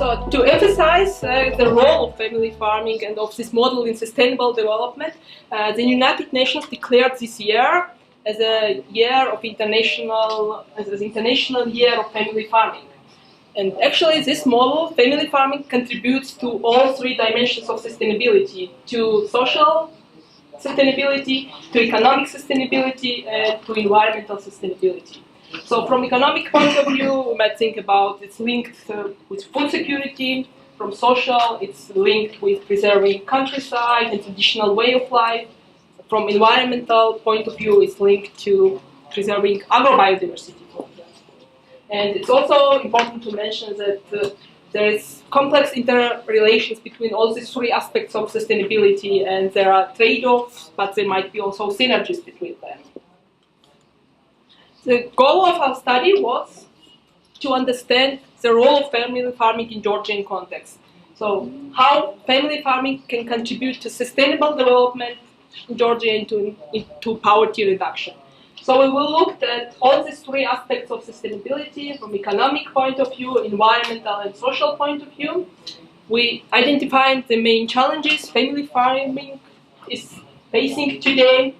So to emphasize the role of family farming and of this model in sustainable development, the United Nations declared this year as a year of international year of family farming. And actually this model, family farming, contributes to all three dimensions of sustainability: to social sustainability, to economic sustainability, and to environmental sustainability. So from economic point of view, we might think about it's linked with food security. From social, it's linked with preserving countryside and traditional way of life. From environmental point of view, it's linked to preserving agrobiodiversity. And it's also important to mention that there is complex interrelations between all these three aspects of sustainability, and there are trade-offs, but there might be also synergies between them. The goal of our study was to understand the role of family farming in Georgian context. So how family farming can contribute to sustainable development in Georgia and to poverty reduction. So we will look at all these three aspects of sustainability from economic point of view, environmental and social point of view. We identified the main challenges family farming is facing today.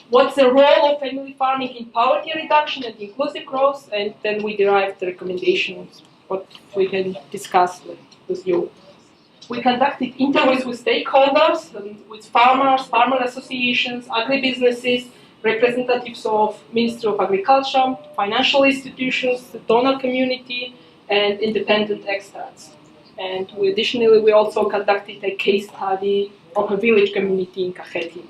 What's the role of family farming in poverty reduction and inclusive growth, and then we derived the recommendations, what we can discuss with you. We conducted interviews with stakeholders, with farmers, farmer associations, agribusinesses, representatives of Ministry of Agriculture, financial institutions, the donor community, and independent experts. And additionally, we also conducted a case study of a village community in Kakheti.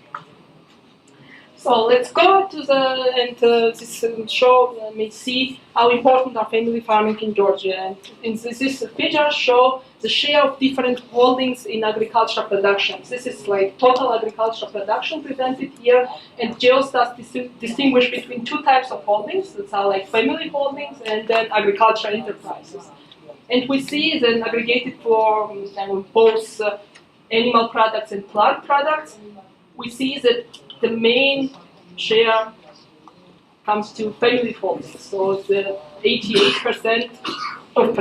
So let's go to this show. Let me see how important are family farming in Georgia. And in this figure show the share of different holdings in agricultural production. This is like total agricultural production presented here, and Geostat distinguish between two types of holdings. That are like family holdings and then agricultural enterprises. And we see then aggregated for both animal products and plant products. We see that the main share comes to family holdings. So the 88% of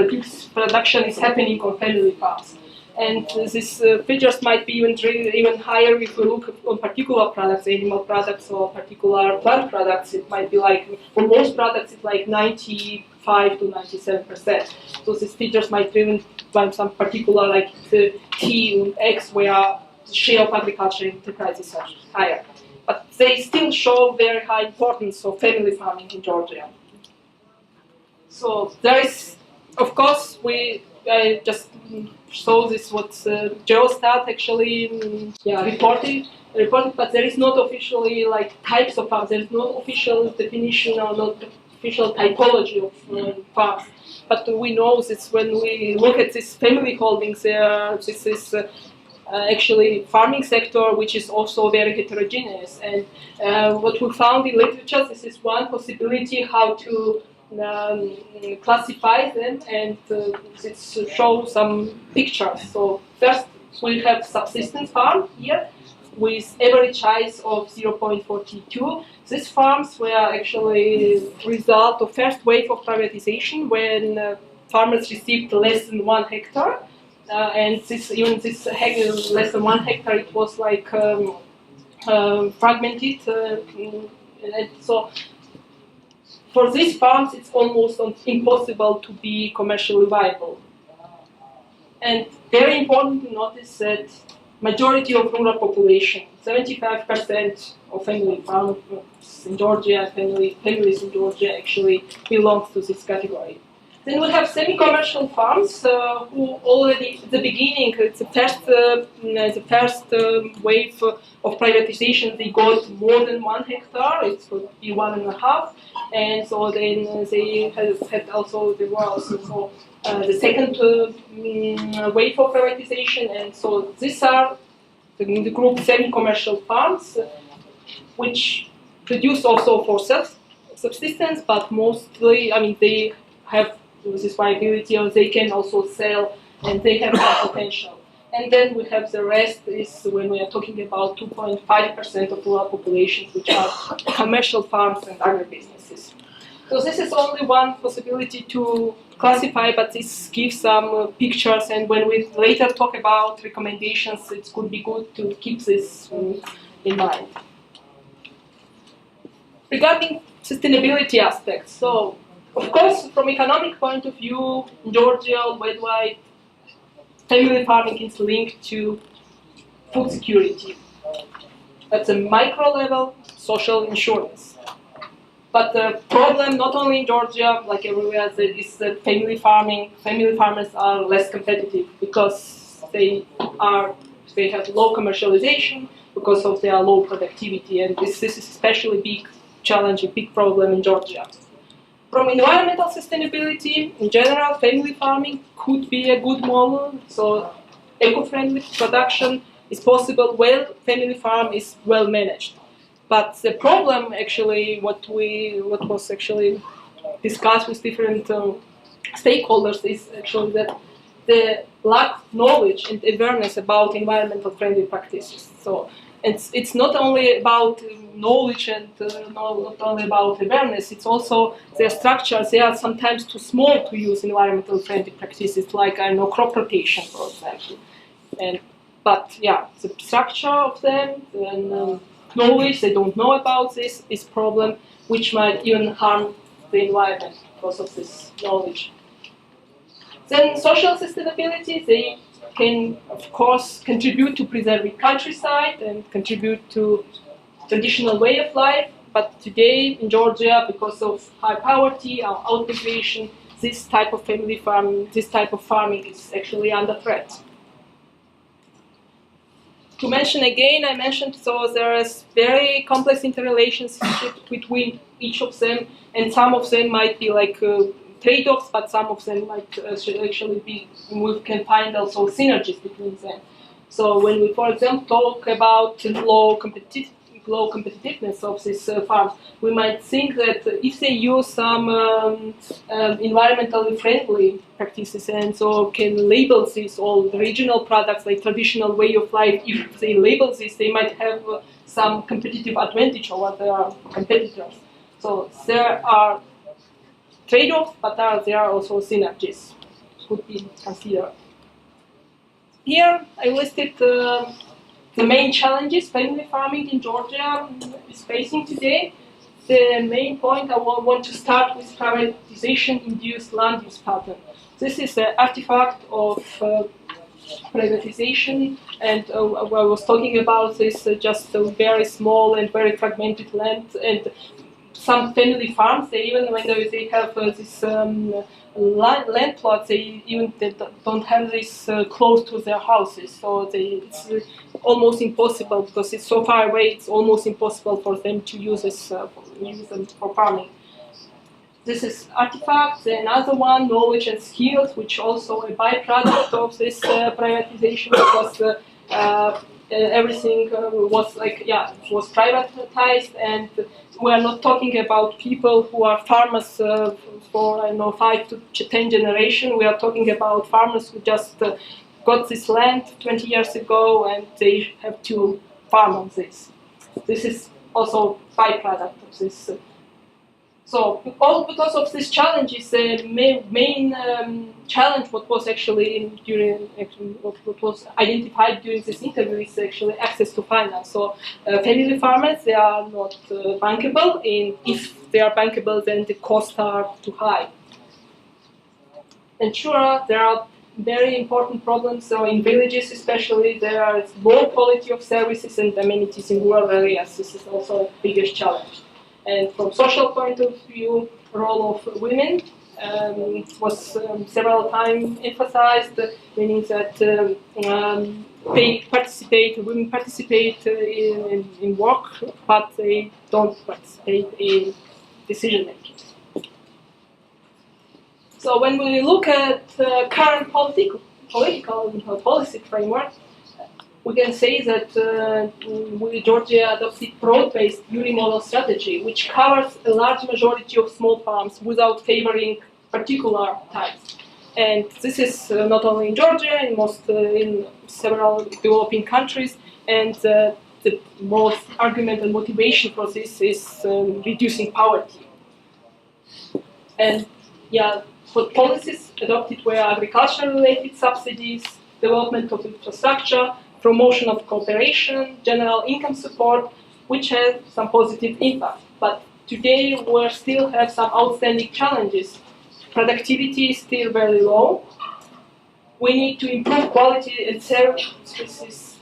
production is happening on family farms. And these figures might be even higher if we look on particular products, animal products or particular plant products. It might be like, for most products, it's like 95 to 97%. So these figures might be even by some particular, like the tea and eggs, where the share of agriculture enterprises are higher. But they still show very high importance of family farming in Georgia. So there is, of course, I just saw this what Geostat actually reported, but there is not officially like types of farms. There is no official definition or not official typology of farms. But we know that when we look at this family holdings, this is actually farming sector, which is also very heterogeneous. And what we found in literature, this is one possibility how to classify them, and let's show some pictures. So first we have subsistence farm here with average size of 0.42. These farms were actually result of first wave of privatization when farmers received less than 1 hectare. And this less than 1 hectare, it was like fragmented. And so for these farms, it's almost impossible to be commercially viable. And very important to notice that majority of rural population, 75% of family farms in Georgia, families in Georgia actually belongs to this category. Then we have semi-commercial farms who already at the beginning, it's the first wave of privatization, they got more than 1 hectare. It could be 1.5, and so then they had also the second wave of privatization, and so these are the group semi-commercial farms, which produce also for subsistence, but mostly, I mean, they have this viability, or they can also sell, and they have some potential. And then we have the rest is when we are talking about 2.5% of rural populations, which are commercial farms and agribusinesses. So this is only one possibility to classify, but this gives some pictures, and when we later talk about recommendations, it could be good to keep this in mind. Regarding sustainability aspects, so of course, from economic point of view, in Georgia, worldwide, family farming is linked to food security. At the micro level, social insurance. But the problem, not only in Georgia, like everywhere, is that family farmers are less competitive because they have low commercialization because of their low productivity, and this is especially big challenge, a big problem in Georgia. From environmental sustainability, in general, family farming could be a good model. So eco-friendly production is possible when family farm is well managed. But the problem, actually, what was actually discussed with different stakeholders is actually that the lack of knowledge and awareness about environmental friendly practices. So it's not only about knowledge and not only about awareness, it's also their structures. They are sometimes too small to use environmental friendly practices, like crop rotation, for example. But yeah, the structure of them and knowledge, they don't know about this problem, which might even harm the environment because of this knowledge. Then social sustainability, they can, of course, contribute to preserving countryside and contribute to traditional way of life. But today in Georgia, because of high poverty, out-migration, this type of family farming, this type of farming is actually under threat. To mention again, I mentioned, so there is very complex interrelationship between each of them, and some of them might be like trade-offs, but some of them might actually be, we can find also synergies between them. So when we, for example, talk about low competitiveness of these farms, we might think that if they use some environmentally friendly practices and so can label these all regional products like traditional way of life, if they label this, they might have some competitive advantage over their competitors. So there are trade-offs, but there are also synergies could be considered. Here I listed the main challenges family farming in Georgia is facing today. The main point I want to start with privatization-induced land use pattern. This is an artifact of privatization, and I was talking about this just a very small and very fragmented land, and some family farms, they even when they have this land plots, they don't have this close to their houses, so it's almost impossible because it's so far away. It's almost impossible for them to use them for farming. This is artifacts. Another one, knowledge and skills, which also a byproduct of this privatization, because everything was was privatized, and we are not talking about people who are farmers for 5 to 10 generations. We are talking about farmers who just got this land 20 years ago, and they have to farm on this. This is also byproduct of this. So all because of these challenges, the main challenge what was actually what was identified during this interview is actually access to finance. So family farmers, they are not bankable, and if they are bankable, then the costs are too high. And sure, there are very important problems. So in villages especially, there is low quality of services and amenities in rural areas. This is also the biggest challenge. And from social point of view, role of women was several times emphasized, meaning that women participate in work, but they don't participate in decision making. So when we look at current political policy framework, we can say that Georgia adopted broad-based unimodal strategy, which covers a large majority of small farms without favoring particular types. And this is not only in Georgia, in several developing countries. And the most argument and motivation for this is reducing poverty. And yeah, what policies adopted were agriculture-related subsidies, development of infrastructure, promotion of cooperation, general income support, which had some positive impact. But today we still have some outstanding challenges. Productivity is still very low. We need to improve quality and services.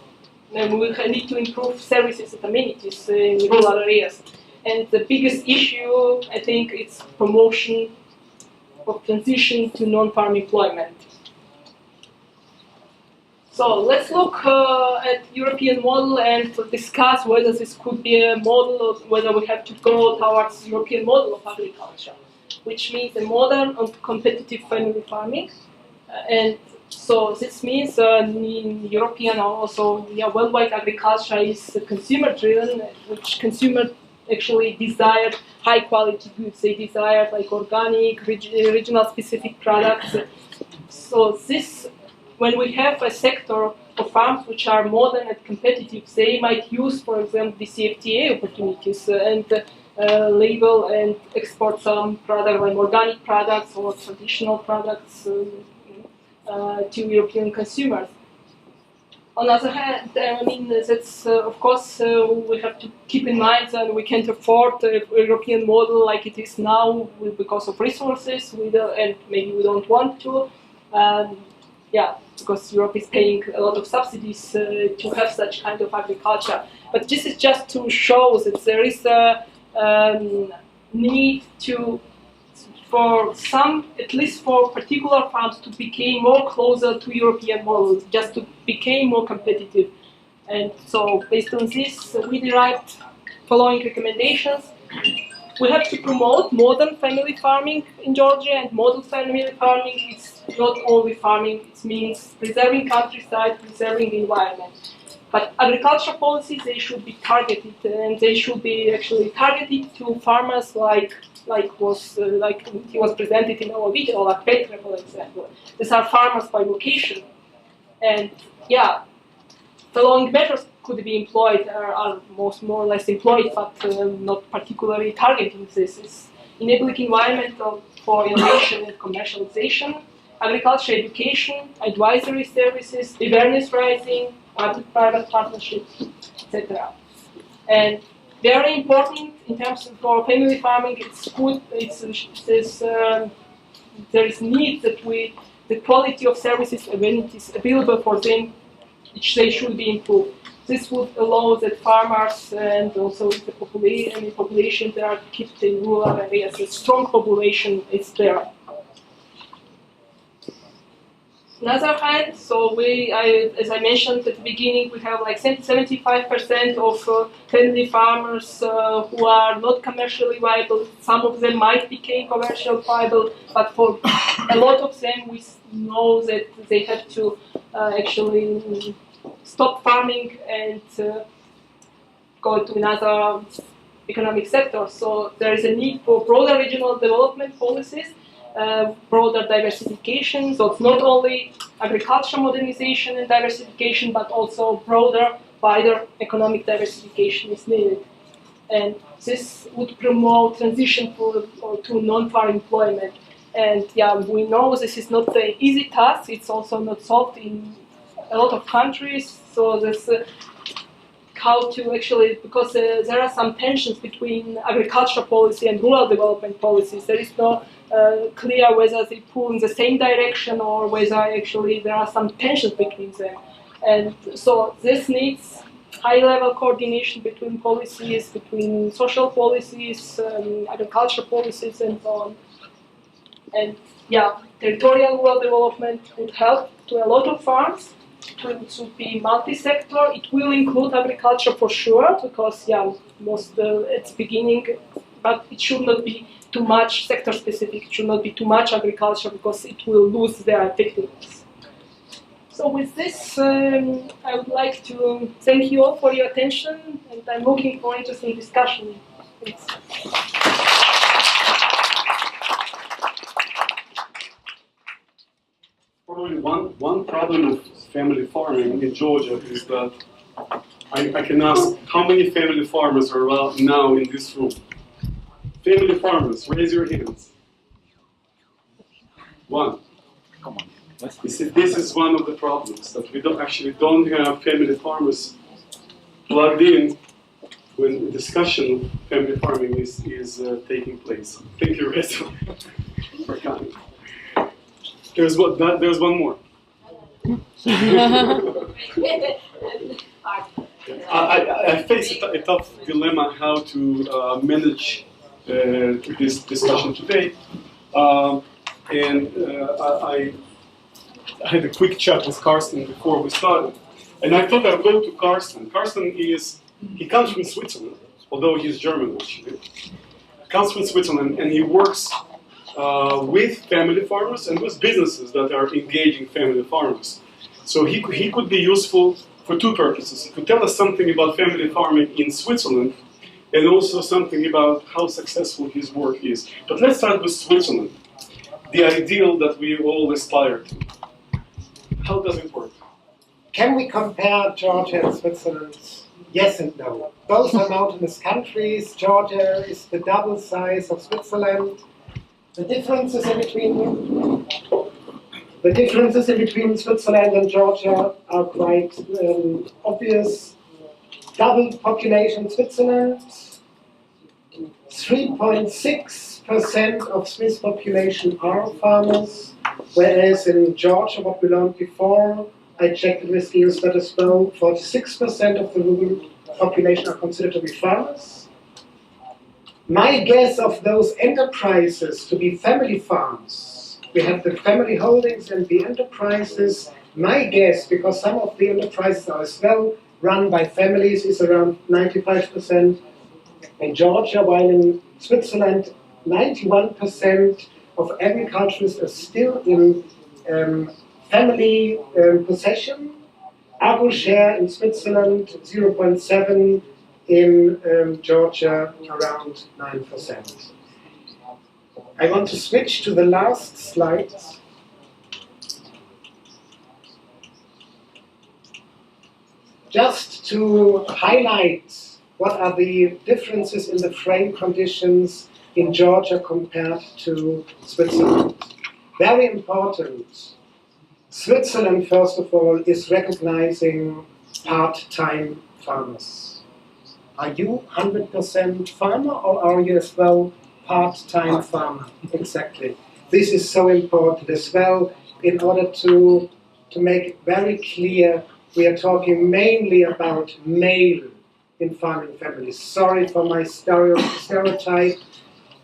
And we need to improve services and amenities in rural areas. And the biggest issue, I think, is promotion of transition to non-farm employment. So let's look at European model and discuss whether this could be a model or whether we have to go towards European model of agriculture, which means a modern and competitive family farming. And so this means in European or also worldwide agriculture is consumer-driven, which consumer actually desired high-quality goods. They desired like organic, regional specific products. So this, when we have a sector of farms which are modern and competitive, they might use, for example, the CFTA opportunities and label and export some product like organic products or traditional products to European consumers. On the other hand, I mean, that's of course we have to keep in mind that we can't afford a European model like it is now because of resources, and maybe we don't want to. Yeah, because Europe is paying a lot of subsidies to have such kind of agriculture. But this is just to show that there is a need for some, at least for particular farms, to become more closer to European models, just to become more competitive. And so, based on this, we derived following recommendations. We have to promote modern family farming in Georgia, and modern family farming is not only farming, it means preserving countryside, preserving the environment. But agriculture policies, they should be targeted, and they should be actually targeted to farmers like he was presented in our video, like Petra, for example. These are farmers by vocation. And yeah, following measures could be employed, are more or less employed, but not particularly targeting this. It's enabling environment for innovation and commercialization, agriculture education, advisory services, awareness raising, public-private partnerships, etc. And very important in terms of for family farming, it's good. There is need that the quality of services and amenities available for them, which they should be improved. This would allow that farmers and also the population that are kept in rural areas, a strong population is there. On the other hand, so as I mentioned at the beginning, we have like 75% of family farmers who are not commercially viable. Some of them might become commercially viable, but for a lot of them, we know that they have to actually stop farming and go to another economic sector. So there is a need for broader regional development policies, broader diversification. So it's not only agriculture modernization and diversification, but also broader, wider economic diversification is needed. And this would promote transition to non-farm employment. And yeah, we know this is not an easy task. It's also not solved in a lot of countries. So this how to actually, because there are some tensions between agriculture policy and rural development policies. There is no clear whether they pull in the same direction or whether actually there are some tensions between them. And so this needs high-level coordination between policies, between social policies, agriculture policies, and so on. And yeah, territorial rural development would help to a lot of farms. It should be multi-sector. It will include agriculture for sure, because yeah, most at the beginning, but it should not be too much sector-specific. It should not be too much agriculture, because it will lose their effectiveness. So with this, I would like to thank you all for your attention, and I'm looking for interesting discussion. Thanks. Probably one problem of family farming in Georgia is that I can ask how many family farmers are now in this room? Family farmers, raise your hands. One. You see, this is one of the problems, that we don't have family farmers plugged in when the discussion of family farming is taking place. Thank you, Rezo, for coming. There's one more. I face a tough dilemma how to manage this discussion today. I had a quick chat with Carsten before we started. And I thought I'd go to Carsten. Carsten he comes from Switzerland, although he's German actually. He comes from Switzerland and he works with family farmers and with businesses that are engaging family farmers. So he could be useful for two purposes. He could tell us something about family farming in Switzerland and also something about how successful his work is. But let's start with Switzerland, the ideal that we all aspire to. How does it work? Can we compare Georgia and Switzerland? Yes and no. Both are mountainous countries. Georgia is the double size of Switzerland. The differences in between Switzerland and Georgia are quite obvious. Double population Switzerland, 3.6% of Swiss population are farmers, whereas in Georgia, what we learned before, I checked with ISET as well, 46% of the rural population are considered to be farmers. My guess of those enterprises to be family farms, we have the family holdings and the enterprises. My guess, because some of the enterprises are as well run by families, is around 95% in Georgia, while in Switzerland, 91% of agriculturists are still in family possession. Agro share in Switzerland, 0.7, in Georgia, around 9%. I want to switch to the last slide. Just to highlight what are the differences in the frame conditions in Georgia compared to Switzerland. Very important. Switzerland, first of all, is recognizing part-time farmers. Are you 100% farmer, or are you as well part-time farmer? Exactly. This is so important as well, in order to make it very clear, we are talking mainly about male in farming families. Sorry for my stereotype.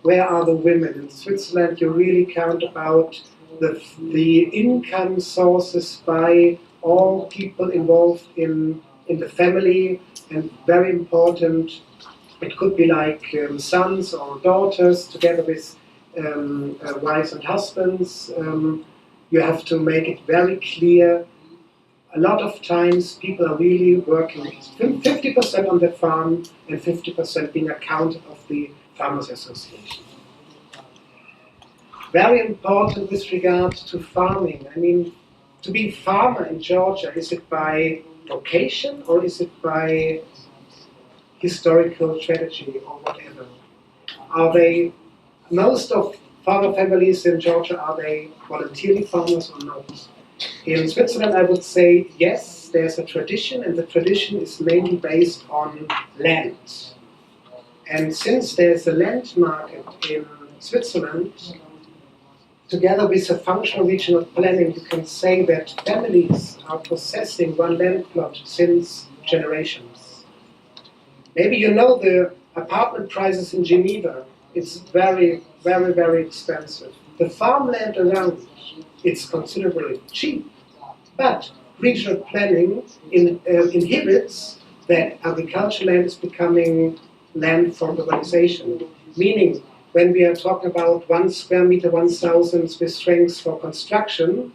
Where are the women? In Switzerland, you really count about the income sources by all people involved in the family, and very important, it could be like sons or daughters together with wives and husbands. You have to make it very clear. A lot of times people are really working 50% on the farm and 50% being accountant of the Farmers Association. Very important with regard to farming. I mean, to be farmer in Georgia, is it by vocation or is it by historical strategy or whatever? Are they, most of farmer families in Georgia, are they voluntarily farmers or not? In Switzerland, I would say yes, there's a tradition, and the tradition is mainly based on land. And since there's a land market in Switzerland, together with a functional regional planning, you can say that families are possessing one land plot since generations. Maybe you know the apartment prices in Geneva. It's very, very, very expensive. The farmland around, it's considerably cheap. But regional planning inhibits that agricultural land is becoming land for urbanization. Meaning, when we are talking about 1 square meter, 1,000 Swiss francs for construction,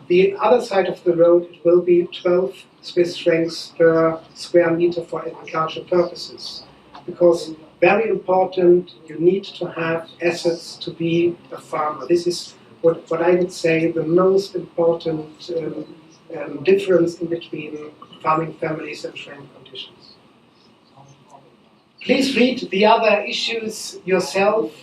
the other side of the road, it will be 12 Swiss francs per square meter for agricultural purposes. Because very important, you need to have assets to be a farmer. This is what I would say the most important difference in between farming families and frame conditions. Please read the other issues yourself.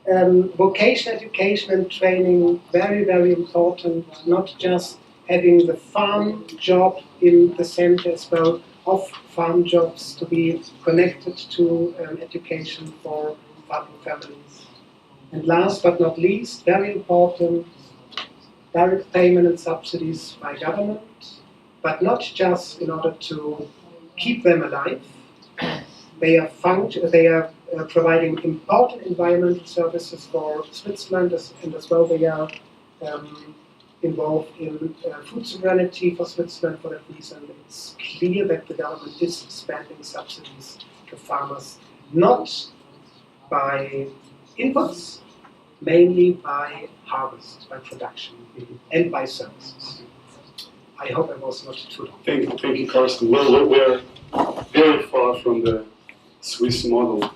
vocational education and training, very, very important, not just having the farm job in the center as well, of farm jobs to be connected to education for farming families. And last but not least, very important, direct payment and subsidies by government, but not just in order to keep them alive. They are providing important environmental services for Switzerland, and as well they are involved in food sovereignty for Switzerland. For that reason, it's clear that the government is expanding subsidies to farmers, not by inputs, mainly by harvest, by production, and by services. I hope I was not too long. Thank you, Carsten. Well, we're very far from the Swiss model.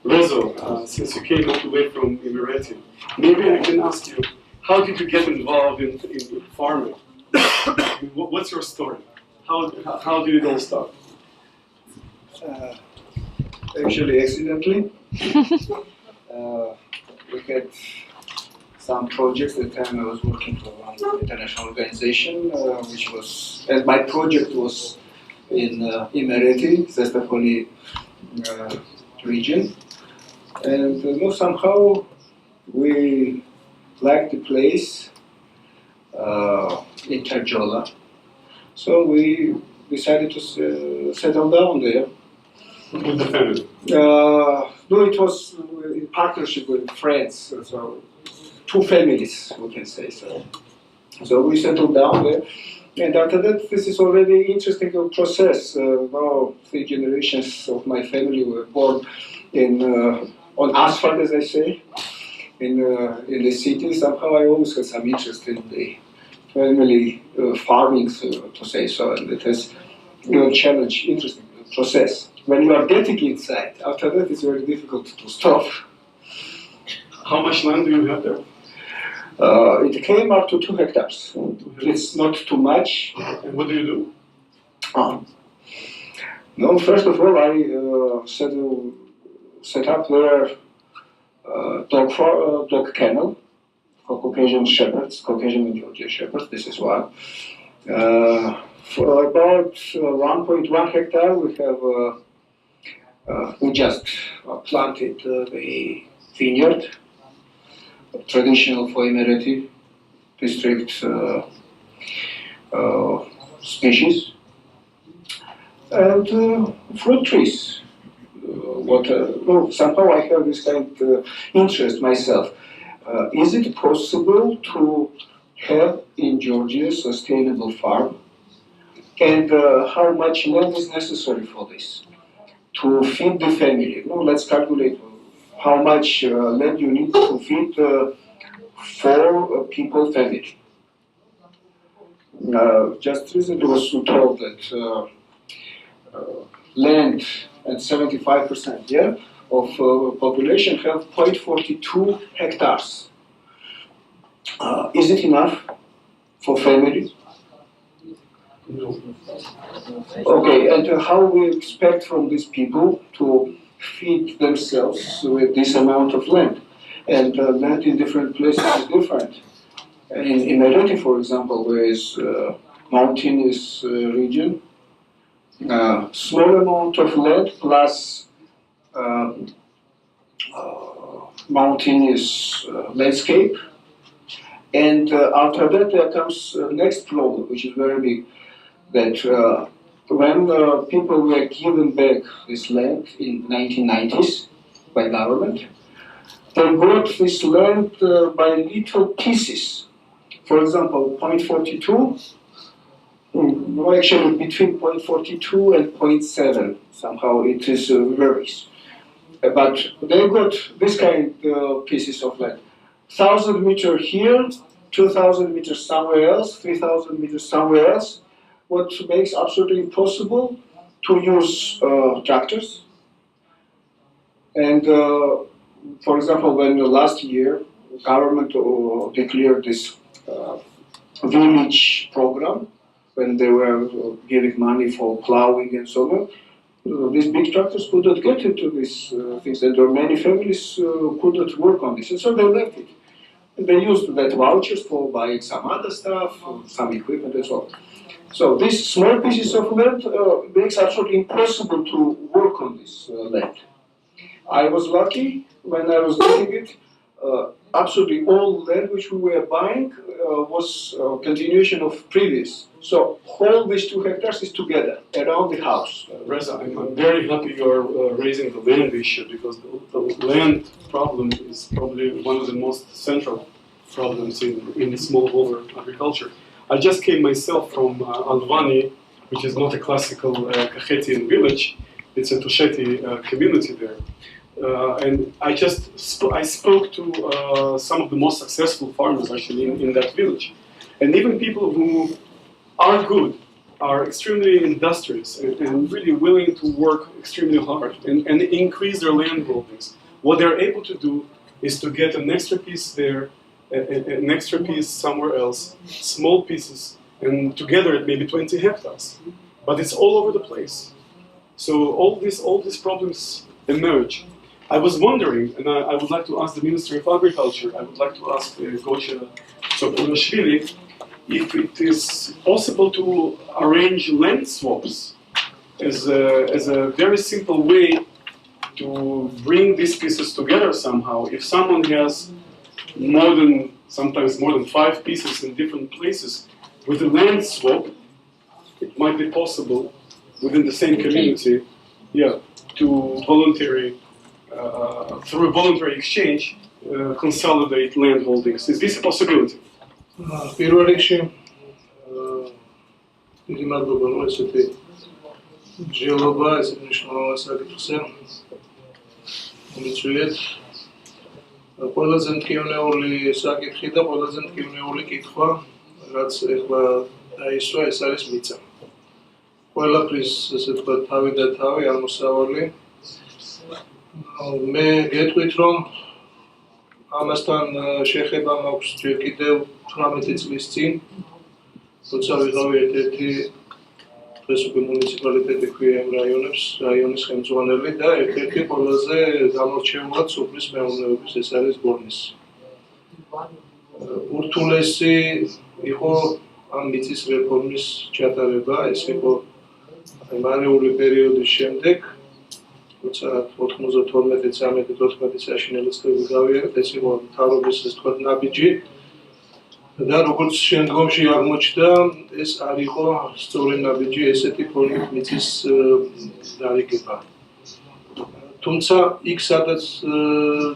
Rezo, since you came all the way from Emirati, maybe I can ask you, how did you get involved in farming? What's your story? How did it all start? Actually, accidentally. We had some projects. At the time I was working for one international organization, which was, and my project was in Emirati, Zestafoli region. And somehow we liked the place in Tarjola. So we decided to settle down there. With the family? No, it was in partnership with friends, so 2 families, we can say so. So we settled down there, and after that, this is already interesting process. Now 3 generations of my family were born in on asphalt, as I say, in the city. Somehow I always had some interest in the family farming, to say so, and it has challenge, interesting process. When you are getting inside, after that it's very difficult to stop. How much land do you have there? It came up to 2 hectares. It's not too much. And what do you do? No, first of all, I set up there dog kennel for Caucasian shepherds, Caucasian and Georgian shepherds. This is one. For about 1.1 hectare, we have we just planted the vineyard, traditional for Emirati district species, and fruit trees. Somehow I have this kind of interest myself. Is it possible to have in Georgia sustainable farm? And how much land is necessary for this? To feed the family. Let's calculate how much land you need to feed 4 people family. Just recently was told that land at 75% of population have 0.42 hectares. Is it enough for family? No. Okay, and how we expect from these people to feed themselves with this amount of land? And land in different places is different. In Emirati, for example, where is mountainous region, small amount of land plus mountainous landscape. And after that, there comes next problem, which is very big. That when people were given back this land in 1990s by government, they got this land by little pieces. For example, 0.42, actually between 0.42 and 0.7, somehow it is varies. But they got this kind of pieces of land. 1,000 meters here, 2,000 meters somewhere else, 3,000 meters somewhere else. What makes absolutely impossible to use tractors. And for example, when last year government declared this village program, when they were giving money for plowing and so on, these big tractors could not get into these things, and there were many families could not work on this, and so they left it. And they used that vouchers for buying some other stuff, some equipment and so on. So these small pieces of land makes absolutely impossible to work on this land. I was lucky when I was getting it. Absolutely all land which we were buying was continuation of previous. So all these 2 hectares is together around the house. Reza, I'm very happy you're raising the land issue, because the land problem is probably one of the most central problems in smallholder agriculture. I just came myself from Alvani, which is not a classical Kakhetian village. It's a Tusheti community there. And I spoke to some of the most successful farmers actually in that village. And even people who are good, are extremely industrious and really willing to work extremely hard and increase their land holdings. What they're able to do is to get an extra piece there, an extra piece somewhere else, small pieces, and together it may be 20 hectares. But it's all over the place. So all these problems emerge. I was wondering, and I would like to ask the Ministry of Agriculture, I would like to ask Gocha Tsopurashvili, if it is possible to arrange land swaps as a very simple way to bring these pieces together somehow. If someone has sometimes more than 5 pieces in different places, with a land swap, it might be possible within the same community, to through a voluntary exchange, consolidate land holdings. Is this a possibility? პირველ რიგში დიდი მადლობა რომ ესეთი მსჯელობა, ესეთ მნიშვნელოვან საკითხზე მიწვიეთ. ყველაზე მტკივნეული საკითხი და ყველაზე მტკივნეული კითხვა, რაც ეხლა დაისვა, ეს არის მიწა. ყველაფრის ესე ვთქვათ თავი და თავი ამოსავალი. მე გეტყვით რომ ამასთან შეხება მაქვს ჯერ კიდევ 18 წლის წინ, როცა ვიყავი ერთ-ერთი დღეს უკვე მუნიციპალიტეტი ქვია ამ რაიონის ხელმძღვანელი და ერთ-ერთი ყველაზე გამორჩეულად სოფლის მეურნეობის, ეს არის ბორნისი. ურთულესი იყო ამ მიწის რეფორმის ჩატარება, ეს იყო მარიული პერიოდის შემდეგ, როცა 92-13 საშინელი წლები გავიარეთ, ეს იყო მთავრობის ეს თქვა ნაბიჯი და როგორც შემდგომში აღმოჩნდა, ეს არ იყო სწორი ნაბიჯი ესეთი ფორმით მიწის დარიგება. თუმცა იქ სადაც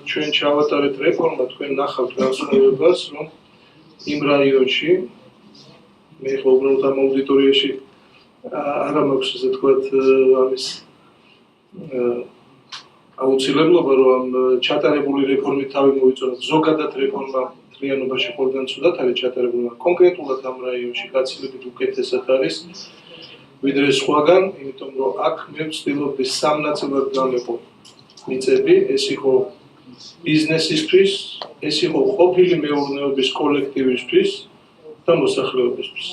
ჩვენ ჩავატარეთ რეფორმა, თქვენ ნახავთ განსხვავებას, რომ იმ რაიონში მე ხო უბრალოდ ამ აუდიტორიაში არა მაქვს ესე თქვათ ამის აუცილებლობა რომ ამ ჩატარებული რეფორმით თავი მოვიწონოთ. ზოგადად რეფორმა მთლიანობაში ყველგან ცუდად არის ჩატარებული, კონკრეტულად ამ რაიონში გაცილებით უკეთესად არის ვიდრე სხვაგან, იმიტომ რომ აქ მე ვცდილობდი სამ ნაწილად განვეყო მიწები, ეს იყო ბიზნესისთვის, ეს იყო ყოფილი მეურნეობის კოლექტივისთვის და მოსახლეობისთვის.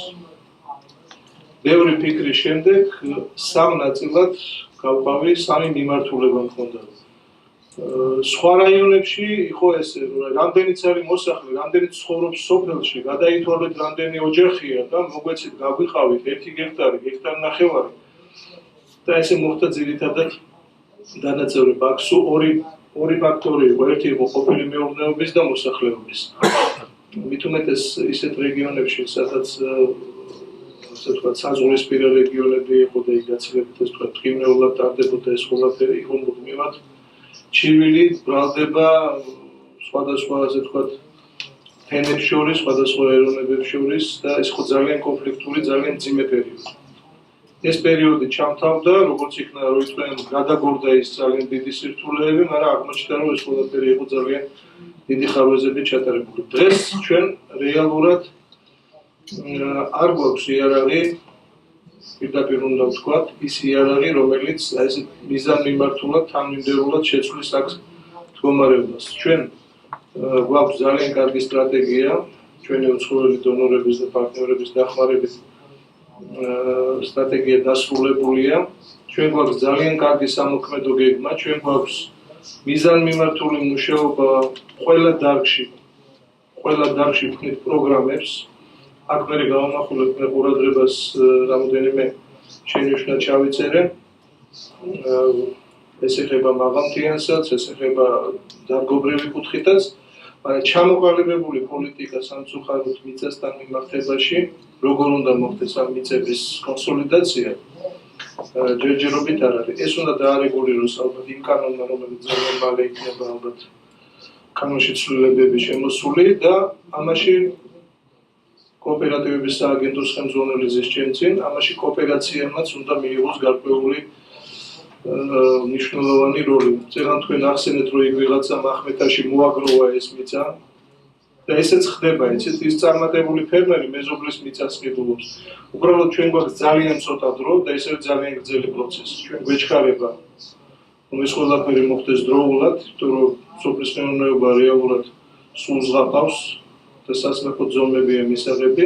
ბევრი ფიქრის შემდეგ სამ ნაწილად გავყავი, 3 მიმართულება მქონდა. სხვა რაიონებში იყო ესე, რომ რამდენიც არის მოსახლე, რამდენიც ცხოვრობს სოფელში, გადაითვალეთ რამდენი ოჯახია და მოგვეცით გაგვიყავით 1 ჰექტარი, ჰექტარ-ნახევარი. და ესე მოხდა ძირითადად დანაწევრება. აქ ორი ფაქტორი იყო, ერთი იყო ყოფილი მეურნეობის და მოსახლეობის. მით უმეტეს ისეთ რეგიონებში, სადაც ასე ვთქვათ, საზღვრისპირა რეგიონები იყო და იქ გაცილებით ეს ვთქვათ, ტყივნეულად ტარდებოდა ეს ყველაფერი, იყო მუდმივად ჩივილი, ბრალდება სხვადასხვა ასე ვთქვათ, თემებს შორის, სხვადასხვა ეროვნებებს შორის და ეს იყო ძალიან კონფლიქტური, ძალიან მძიმე პერიოდი. ეს პერიოდი ჩამთავრდა, როგორც იქნა რო იყვნენ გადაგორდა ის ძალიან დიდი სირთულეები, მაგრამ აღმოჩნდა რომ ეს ყველაფერი იყო ძალიან დიდი ხარვეზები ჩატარებული. დღეს ჩვენ რეალურად არ გვაქვს იარაღი, პირდაპირ უნდა ვთქვათ, ის იარაღი, რომელიც ეს მიზანმიმართულად, თანმიმდევრულად შეცვლის აქ მდგომარეობას. ჩვენ გვაქვს ძალიან კარგი სტრატეგია, ჩვენი უცხოელი დონორების და პარტნიორების დახმარებით სტრატეგია დასრულებულია. ჩვენ გვაქვს ძალიან კარგი სამოქმედო გეგმა, ჩვენ გვაქვს მიზანმიმართული მუშაობა ყველა დარგში ვქნით პროგრამებს. აქ მე გავამახვილებ ყურადღებას რამოდენიმე შენიშვნა ჩავიწერე. ეს ეხება მაღალმთიანსაც, ეს ეხება დარგობრივი კუთხითაც, მაგრამ ჩამოყალიბებული პოლიტიკა სამწუხაროდ მიწასთან მიმართებაში, როგორ უნდა მოხდეს ამ მიწების კონსოლიდაცია, ჯერჯერობით არ არის. ეს უნდა დაარეგულიროს ალბათ იმ კანონმა, რომელიც ძალიან მალე იქნება ალბათ კანონში ცვლილებები შემოსული და ამაში კოოპერატივების სააგენტოს ხელმძღვანელი ზის ჩემ წინ, ამაში კოოპერაციამაც უნდა მიიღოს გარკვეული მნიშვნელოვანი როლი. Წეგან თქვენ ახსენეთ, რომ იქ ვიღაცამ ახმეტაში მოაგროვა ეს მიწა და ესეც ხდება, იცით, ის წარმატებული ფერმერი მეზობლის მიწას მიყოლობს. უბრალოდ ჩვენ გვაქვს ძალიან ცოტა დრო და ისევ ძალიან გრძელი პროცესი. ჩვენ გვეჩქარება, რომ ეს ყველაფერი მოხდეს დროულად, იმიტომ რომ სოფლის მეურნეობა რეალურად სულ ზღაპავს და სასწრაფო ძომებია მისაღები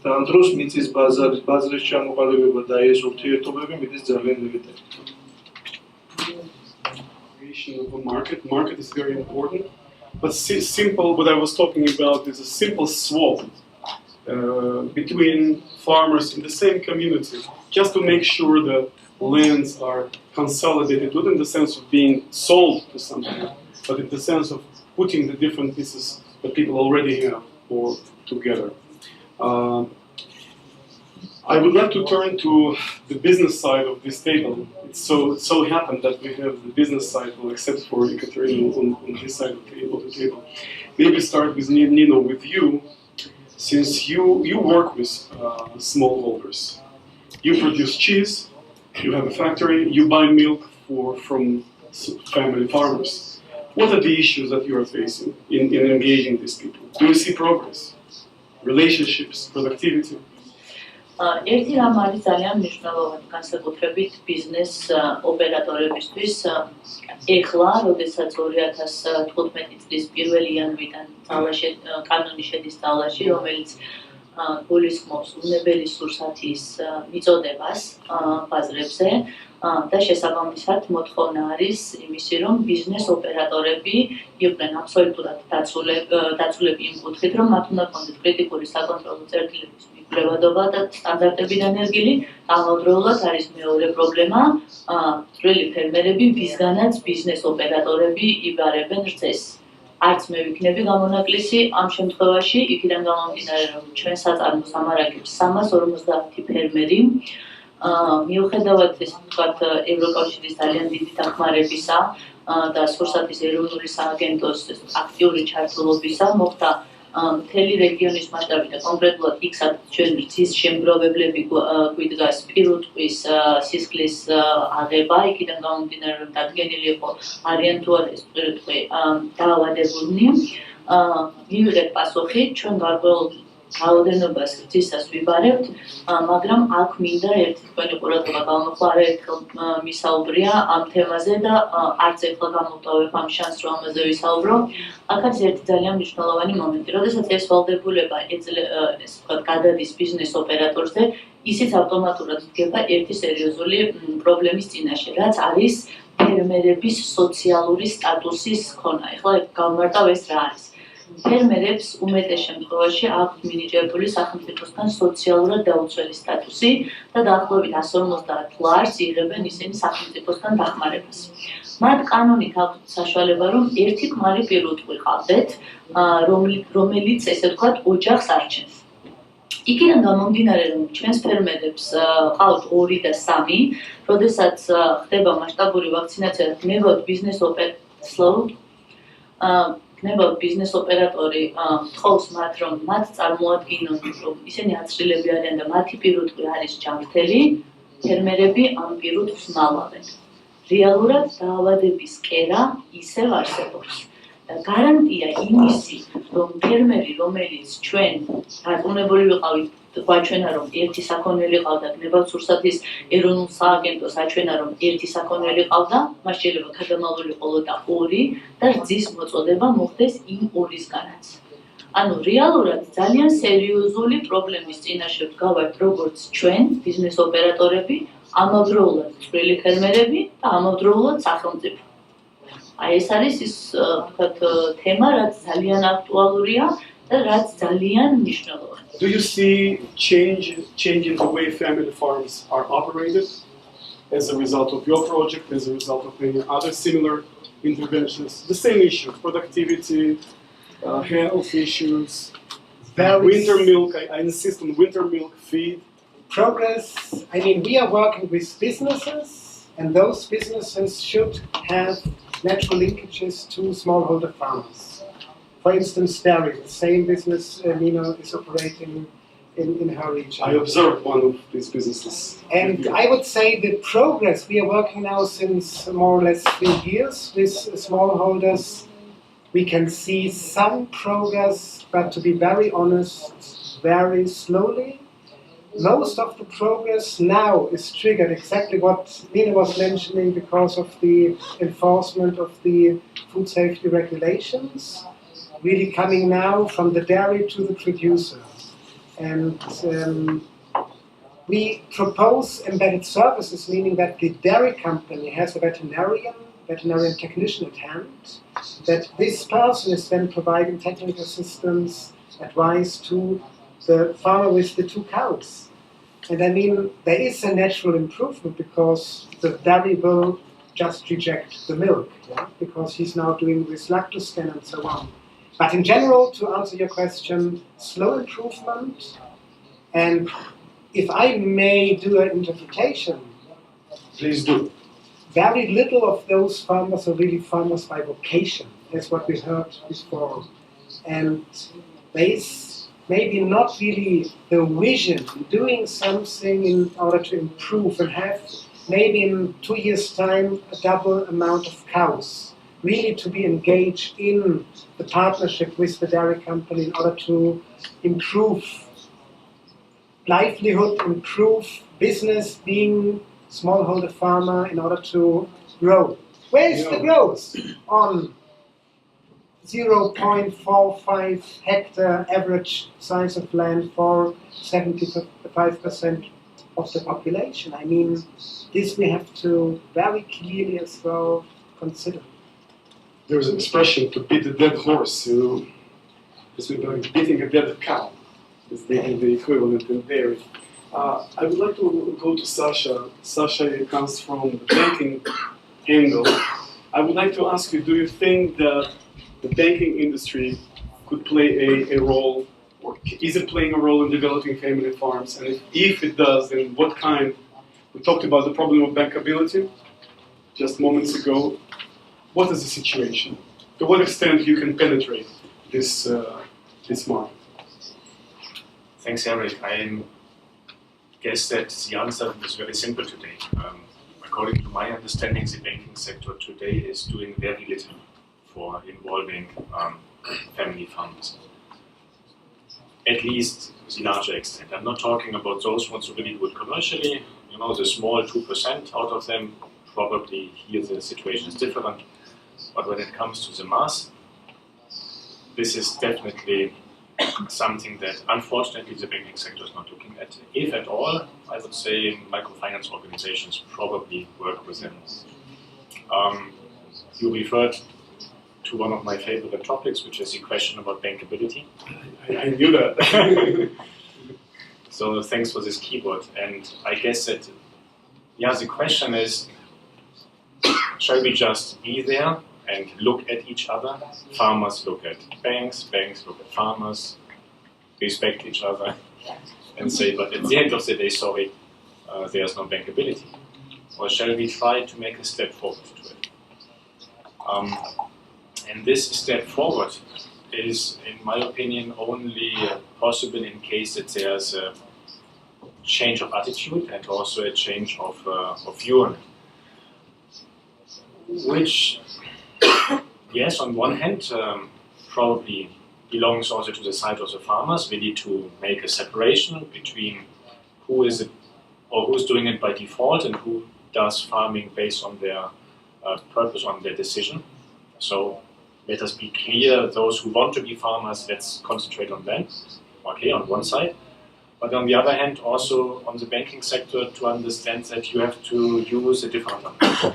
და ამ დროს მიწის ბაზრის ჩამოყალიბება და ეს ურთიერთობები მიდის ძალიან ლეგიტიმური. Of a market is very important, but simple. What I was talking about is a simple swap between farmers in the same community, just to make sure the lands are consolidated, not in the sense of being sold to somebody, but in the sense of putting the different pieces that people already have together. I would like to turn to the business side of this table. It so happened that we have the business side, well, except for Kateryna on this side of the table. Maybe start with Nino, with you, since you work with smallholders. You produce cheese, you have a factory, you buy milk from family farmers. What are the issues that you are facing in engaging these people? Do you see progress, relationships, productivity? ერთი რამ არის ძალიან მნიშვნელოვანი განსაკუთრებით ბიზნეს ოპერატორებისთვის. ეხლა, როდესაც 2015 წლის 1 იანვრიდან კანონი შედის ძალაში, რომელიც გულისხმობს უნებელი სურსათის მიწოდებას ბაზრებზე და შესაბამისად მოთხოვნა არის იმისი, რომ ბიზნეს ოპერატორები იყვნენ აბსოლუტურად დაცულები იმ კუთხით, რომ მათ უნდა ჰქონდეთ კრიტიკული საკონტროლო წერტილების მიკვლევადობა და სტანდარტები დანერგილი. ამავდროულად არის მეორე პრობლემა, წვრილი ფერმერები, ვისგანაც ბიზნეს ოპერატორები იბარებენ რძეს. არც მე ვიქნები გამონაკლისი ამ შემთხვევაში, იქიდან გამომდინარე, რომ ჩვენ საწარმოს ამარაგებს 350 ფერმერი. მიუხედავად ეს ვთქვათ ევროკავშირის ძალიან დიდი დახმარებისა და სურსათის ეროვნული სააგენტოს აქტიური ჩართულობისა, მოხდა მთელი რეგიონის მასშტაბით და კონკრეტულად იქ-სადაც ჩვენ რძის შემგროვებლები გვიდგა სპირუტყვის სისხლის აღება, იქიდან გამომდინარე, რომ დადგენილი იყო არიან თუ არა ეს სპირუტყვი დაავადებულნი. მივიღეთ პასუხი, ჩვენ გარკვეულ რაოდენობას რძისას ვიბარებთ, მაგრამ აქ მინდა ერთი თქვენი ყურადღება გამოვხვა, არაერთხელ მისაუბრია ამ თემაზე და არც ეხლა გამოვტოვებ ამ შანსს, რომ ამაზე ვისაუბრო. აქ არის ერთი ძალიან მნიშვნელოვანი მომენტი. როდესაც ეს ვალდებულება გადადის ბიზნეს ოპერატორზე, ისიც ავტომატურად დგება ერთი სერიოზული პრობლემის წინაშე, რაც არის ფერმერების სოციალური სტატუსის ქონა. ეხლა გავმარტავ ეს რა არის. ფერმერებს უმეტეს შემთხვევაში აქვთ მინიჭებული სახელმწიფოსგან სოციალურად დაუცველი სტატუსი და დაახლოებით 150 ლარს იღებენ ისინი სახელმწიფოსგან დახმარებას. მათ კანონით აქვთ საშუალება, რომ ერთი ქმარი პირუტყვი ყავდეთ, რომელიც ესე ვთქვათ ოჯახს არჩევს. იქიდან გამომდინარე, რომ ჩვენს ფერმერებს ყავთ 2 და 3, როდესაც ხდება მასშტაბური ვაქცინაცია, გნებავთ ბიზნეს ოპერატორი თხოვს მათ, რომ მათ წარმოადგინონ, რომ ისინი აცრილები არიან და მათი პირუტყვი არის ჯანმრთელი, ფერმერები ამ პირუტყვს მალავენ. რეალურად დაავადების კერა ისევ არსებობს. გარანტია იმისი, რომ ფერმერი, რომელიც ჩვენ დარწმუნებული ვიყავით, გვაჩვენა, რომ ერთი საქონელი ყავდა, გნებავთ სურსათის ეროვნულ სააგენტოს აჩვენა, რომ ერთი საქონელი ყავდა, მას შეიძლება გადამალული ყოლოდა 2 და რძის მოწოდება მოხდეს იმ 2-ისგანაც. ანუ რეალურად ძალიან სერიოზული პრობლემის წინაშე ვდგავართ როგორც ჩვენ, ბიზნეს ოპერატორები, ამავდროულად წვრილი ფერმერები და ამავდროულად სახელმწიფო. აი ეს არის ის ვთქვათ თემა, რაც ძალიან აქტუალურია და რაც ძალიან მნიშვნელოვანია. Do you see change in the way family farms are operated as a result of your project, as a result of any other similar interventions? The same issues, productivity, health issues, winter milk, I insist on winter milk feed. Progress, I mean, we are working with businesses, and those businesses should have natural linkages to smallholder farmers. For instance, dairy, the same business Nino is operating in her region. I observed one of these businesses. And I would say the progress, we are working now since more or less 3 years with smallholders. We can see some progress, but to be very honest, very slowly. Most of the progress now is triggered exactly what Nino was mentioning because of the enforcement of the food safety regulations, really coming now from the dairy to the producer. And we propose embedded services, meaning that the dairy company has a veterinarian technician at hand, that this person is then providing technical assistance, advice to the farmer with the 2 cows. And I mean, there is a natural improvement because the dairy will just reject the milk, because he's now doing this lactose scan and so on. But in general, to answer your question, slow improvement. And if I may do an interpretation, Please do. very little of those farmers are really farmers by vocation, as what we heard before. And there is maybe not really the vision doing something in order to improve and have maybe in 2 years' time a double amount of cows, really to be engaged in the partnership with the dairy company in order to improve livelihood, improve business, being smallholder farmer in order to grow. Where is the growth? On 0.45 hectare average size of land for 75% of the population. I mean, this we have to very clearly as well consider. There's an expression to beat a dead horse, it's like beating a dead cow. It's the equivalent in dairy. I would like to go to Sascha. Sascha comes from the banking angle. I would like to ask you, do you think that the banking industry could play a role, or is it playing a role in developing family farms? And if it does, then what kind? We talked about the problem of bankability just moments ago. What is the situation? To what extent you can penetrate this market? Thanks, Eric. I guess that the answer is very simple today. According to my understanding, the banking sector today is doing very little for involving family farmers. At least to the larger extent. I'm not talking about those ones who really do it commercially. You know, the small 2% out of them, probably here the situation is different. But when it comes to the mass, this is definitely something that unfortunately the banking sector is not looking at. If at all, I would say microfinance organizations probably work with them. You referred to one of my favorite topics, which is the question about bankability. I knew that. So thanks for this keyword. And I guess that, the question is, shall we just be there and look at each other? Farmers look at banks, banks look at farmers, respect each other, and say, but at the end of the day, sorry, there's no bankability. Or shall we try to make a step forward to it? And this step forward is, in my opinion, only possible in case that there's a change of attitude and also a change of view on it. Which, yes, on one hand, probably belongs also to the side of the farmers. We need to make a separation between who is it or who's doing it by default and who does farming based on their purpose, on their decision. So let us be clear, those who want to be farmers, let's concentrate on them, okay, on one side. But on the other hand, also on the banking sector, to understand that you have to use a different approach.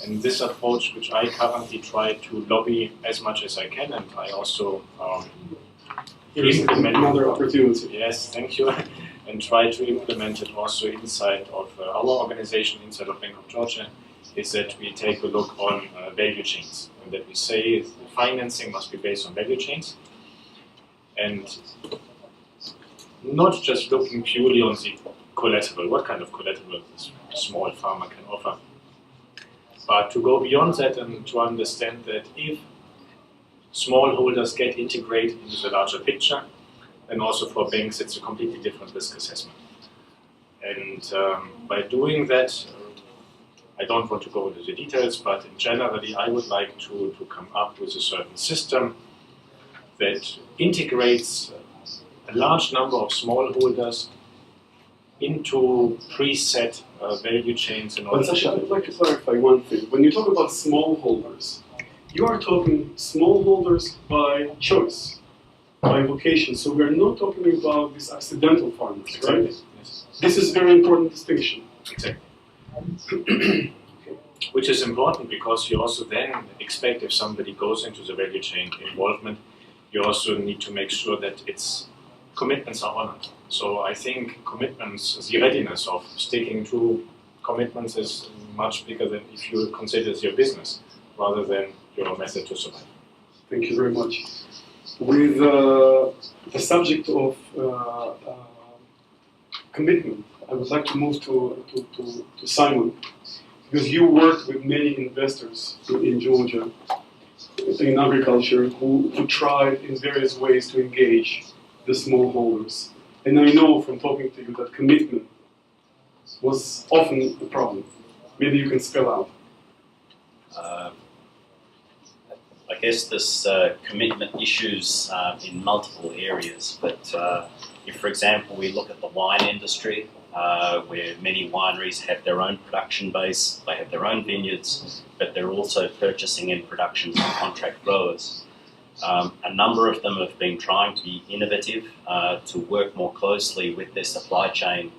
And this approach, which I currently try to lobby as much as I can, and I also implement another opportunity. Yes, thank you. And try to implement it also inside of our organization, inside of Bank of Georgia, is that we take a look on value chains, and that we say the financing must be based on value chains, and not just looking purely on the collateral, what kind of collateral this small farmer can offer, but to go beyond that and to understand that if smallholders get integrated into the larger picture, then also for banks it's a completely different risk assessment. And by doing that, I don't want to go into the details, but in generally I would like to come up with a certain system that integrates a large number of smallholders into preset value chains in order. But Sascha, I'd like to clarify one thing. When you talk about smallholders, you are talking smallholders by choice, by vocation. So we're not talking about these accidental farmers, Exactly. right? Yes. This is a very important distinction. Exactly. Which is important because you also then expect if somebody goes into the value chain involvement, you also need to make sure that its commitments are honored. So I think commitments, the readiness of sticking to commitments is much bigger than if you consider it your business rather than your method to survive. Thank you very much. With the subject of commitment, I would like to move to Simon, because you worked with many investors in Georgia, in agriculture, who tried in various ways to engage the smallholders. And I know from talking to you that commitment was often a problem. Maybe you can spell out. I guess this commitment issues in multiple areas, but if, for example, we look at the wine industry, where many wineries have their own production base, they have their own vineyards, but they're also purchasing in production from contract growers. A number of them have been trying to be innovative, to work more closely with their supply chain,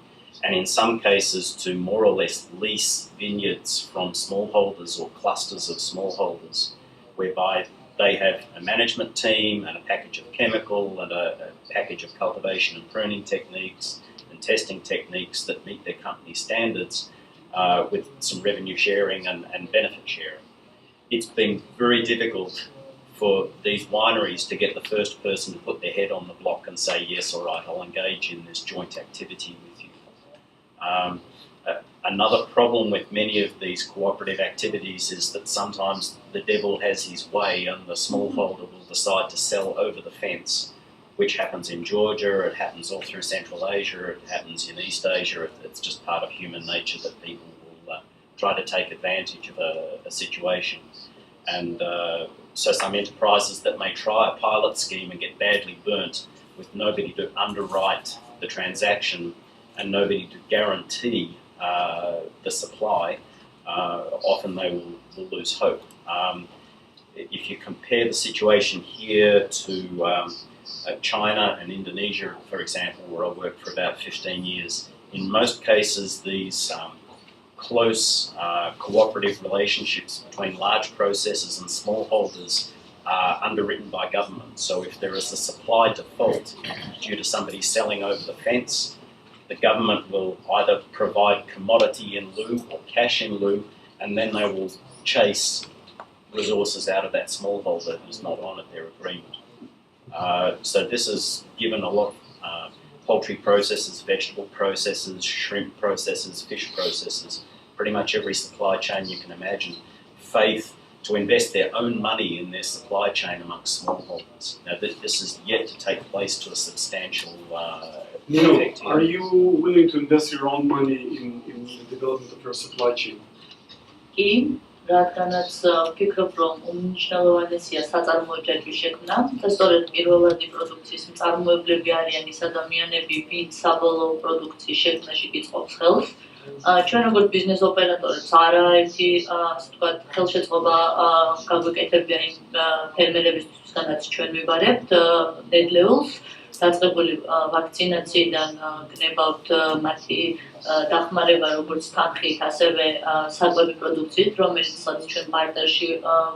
and in some cases to more or less lease vineyards from smallholders or clusters of smallholders, whereby they have a management team and a package of chemical and a package of cultivation and pruning techniques and testing techniques that meet their company standards, with some revenue sharing and benefit sharing. It's been very difficult for these wineries to get the first person to put their head on the block and say, yes, all right, I'll engage in this joint activity with you. Another problem with many of these cooperative activities is that sometimes the devil has his way and the smallholder will decide to sell over the fence, which happens in Georgia, it happens all through Central Asia, it happens in East Asia. It's just part of human nature that people will try to take advantage of a situation. And so some enterprises that may try a pilot scheme and get badly burnt with nobody to underwrite the transaction and nobody to guarantee the supply, often they will lose hope. If you compare the situation here to China and Indonesia, for example, where I worked for about 15 years, in most cases these close cooperative relationships between large processors and smallholders are underwritten by government. So if there is a supply default due to somebody selling over the fence, the government will either provide commodity in lieu or cash in lieu, and then they will chase resources out of that smallholder who's not honoured their agreement. So this has given a lot of poultry processors, vegetable processors, shrimp processors, fish processors, pretty much every supply chain you can imagine, faith to invest their own money in their supply chain amongst smallholders. Now this is yet to take place to a substantial Nino, effect here. are you willing to invest your own money in the development of your supply chain? რადგანაც ვფიქრობ, რომ უმნიშვნელოვანესია საწარმოო შექმნა და სწორედ პირველადი პროდუქციის მწარმოებლები არიან ის ადამიანები, ვინც საბოლოო პროდუქციის შექმნაში გიწყობს ხელს. ჩვენ როგორც ბიზნეს ოპერატორებს არაერთი, ასე ვთქვათ, ხელშეწყობა გაგვეკეთებია იმ ფერმერებისთვისგანაც ჩვენ ვიბარებთ ნედლეულს. დაწყებული ვაქცინაციიდან გნებავთ მათი დახმარება როგორც თანხით, ასევე საკვები პროდუქციით, რომელსაც ჩვენ ბარტერში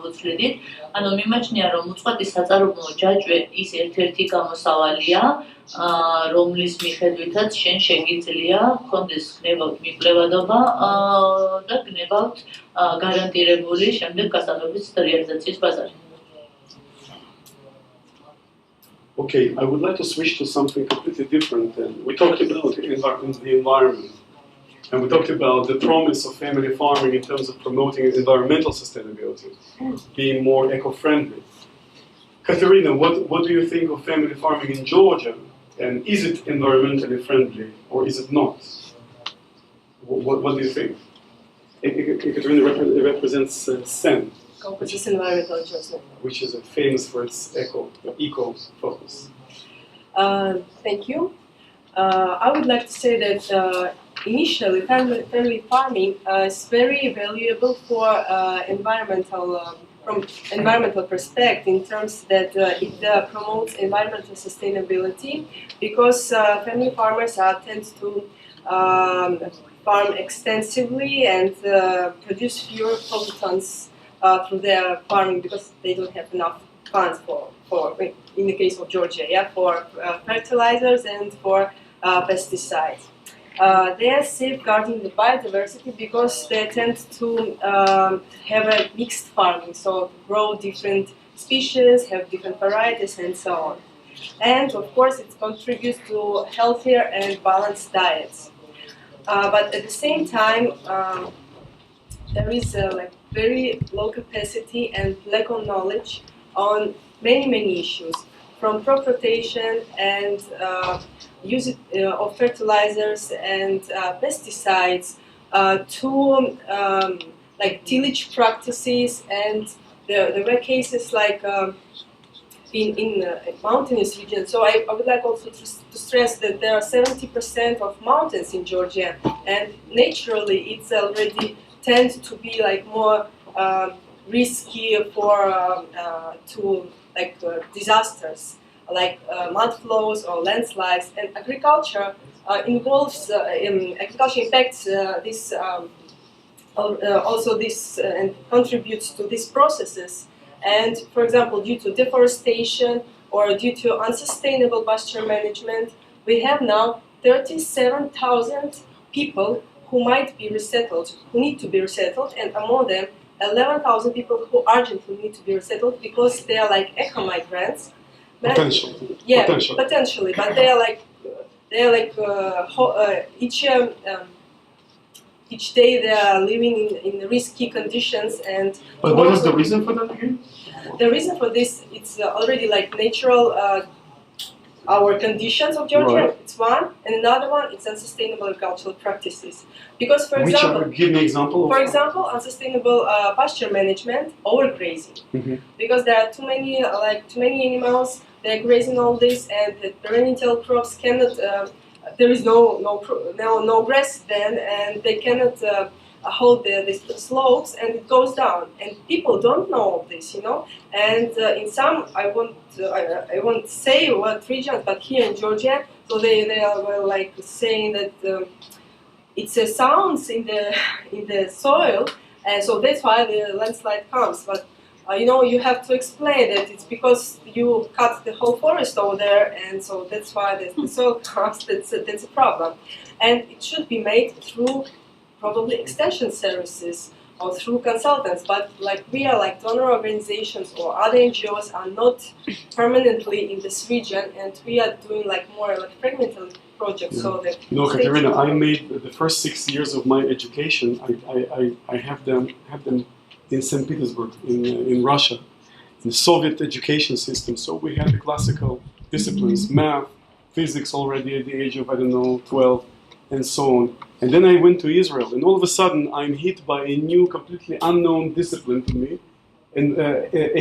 ვუცვლიდით. ანუ მიმაჩნია, რომ უწყვეტი საწარმოო ჯაჭვი ის ერთ-ერთი გამოსავალია, რომლის მიხედვითაც შენ შეგიძლია გქონდეს გნებავთ მიკვლევადობა და გნებავთ გარანტირებული შემდეგ გასაღების რეალიზაციის ბაზარი. Okay, I would like to switch to something completely different. We talked about the environment, and we talked about the promise of family farming in terms of promoting environmental sustainability, being more eco-friendly. Kateryna, what do you think of family farming in Georgia, and is it environmentally friendly, or is it not? What do you think? Kateryna represents CENN, Caucasus Environmental Adjustment. which is famous for its eco focus. Thank you. I would like to say that initially family farming is very valuable for from environmental perspective in terms that it promotes environmental sustainability because family farmers tend to farm extensively and produce fewer pollutants through their farming because they don't have enough funds for in the case of Georgia, for fertilizers and for pesticides. They are safeguarding the biodiversity because they tend to have a mixed farming, so grow different species, have different varieties, and so on. And of course, it contributes to healthier and balanced diets. But at the same time, there is very low capacity and lack of knowledge on many issues, from crop rotation and use of fertilizers and pesticides to tillage practices, and there were cases like in mountainous regions. So I would like also to stress that there are 70% of mountains in Georgia, and naturally it's already tends to be more risky for disasters like mud flows or landslides, and agriculture involves agriculture impacts this also this and contributes to these processes. And for example, due to deforestation or due to unsustainable pasture management, we have now 37,000 people who might be resettled, who need to be resettled, and among them 11,000 people who urgently need to be resettled because they are like eco-migrants. Potentially. Yeah, potentially, but they are each day they are living in risky conditions. And But what is the reason for that again? The reason for this, it's already natural. Our conditions of Georgia, Right. it's one, and another one, it's unsustainable agricultural practices. Because, for example, Give me an example. For example, unsustainable pasture management, overgrazing. Mm-hmm. Because there are too many animals, they're grazing all this, and the perennial crops cannot. There is no grass then, and they cannot hold the slopes, and it goes down. And people don't know of this, And in some, I won't say what regions, but here in Georgia, so they are saying that it's a sounds in the soil, and so that's why the landslide comes. But you have to explain that it's because you cut the whole forest over there, and so that's why the soil comes. That's a problem, and it should be made through probably extension services or through consultants. But we are donor organizations or other NGOs are not permanently in this region, and we are doing more fragmented projects. Yeah. So that Kateryna, I made the first 6 years of my education. I have them in St. Petersburg, in Russia, in the Soviet education system. So we had the classical disciplines, math, physics already at the age of 12, and so on. And then I went to Israel, and all of a sudden I'm hit by a new, completely unknown discipline to me, in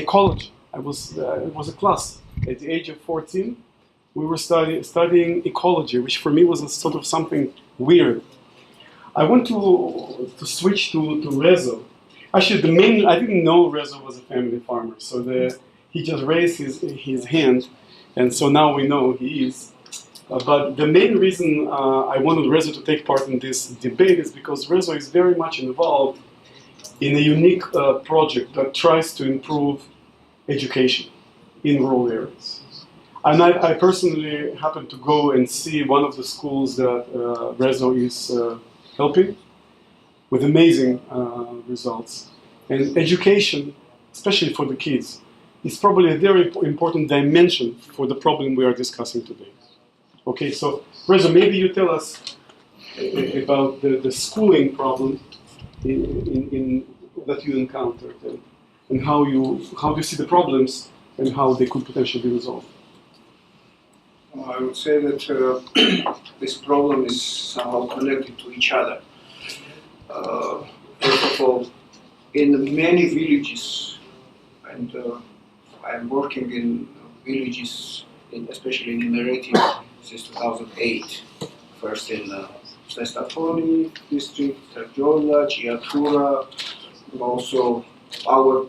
ecology. It was a class at the age of 14. We were studying ecology, which for me was sort of something weird. I want to switch to Rezo. Actually, I didn't know Rezo was a family farmer, so he just raised his hand. and so now we know he is. But the main reason I wanted Rezo to take part in this debate is because Rezo is very much involved in a unique project that tries to improve education in rural areas. And I personally happened to go and see one of the schools that Rezo is helping with amazing results. And education, especially for the kids, is probably a very important dimension for the problem we are discussing today. Okay, so Rezo, maybe you tell us about the schooling problem that you encountered and how do you see the problems and how they could potentially be resolved. I would say that this problem is somehow connected to each other. First of all, in many villages, and I'm working in villages, especially in Emirati, since 2008. First in Sestafoni district, Terjola, Giatura, and also our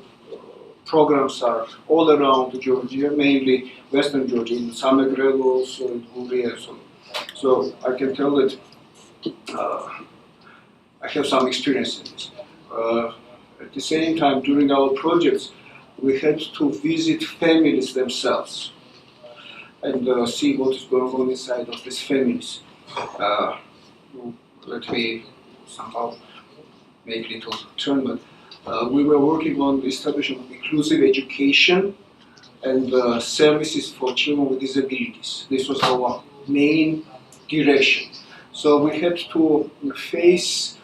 programs are all around Georgia, mainly Western Georgia, in Samegrelo, also in Guria. So I can tell that I have some experience in this. At the same time, during our projects, we had to visit families themselves and see what is going on inside of these families. Let me somehow make a little turn, but we were working on the establishment of inclusive education and services for children with disabilities. This was our main direction. So we had to face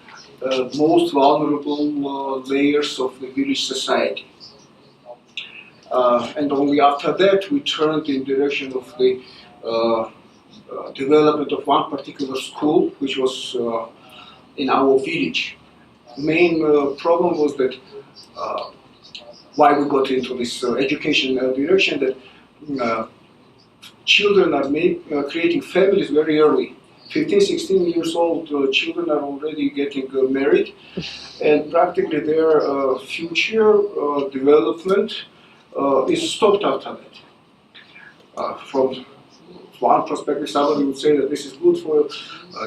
most vulnerable layers of the village society. And only after that we turned in direction of the development of one particular school, which was in our village. Main problem was that why we got into this education direction, that children are creating families very early. 15, 16 years old children are already getting married, and practically their future development is stopped after that. From one perspective, somebody would say that this is good for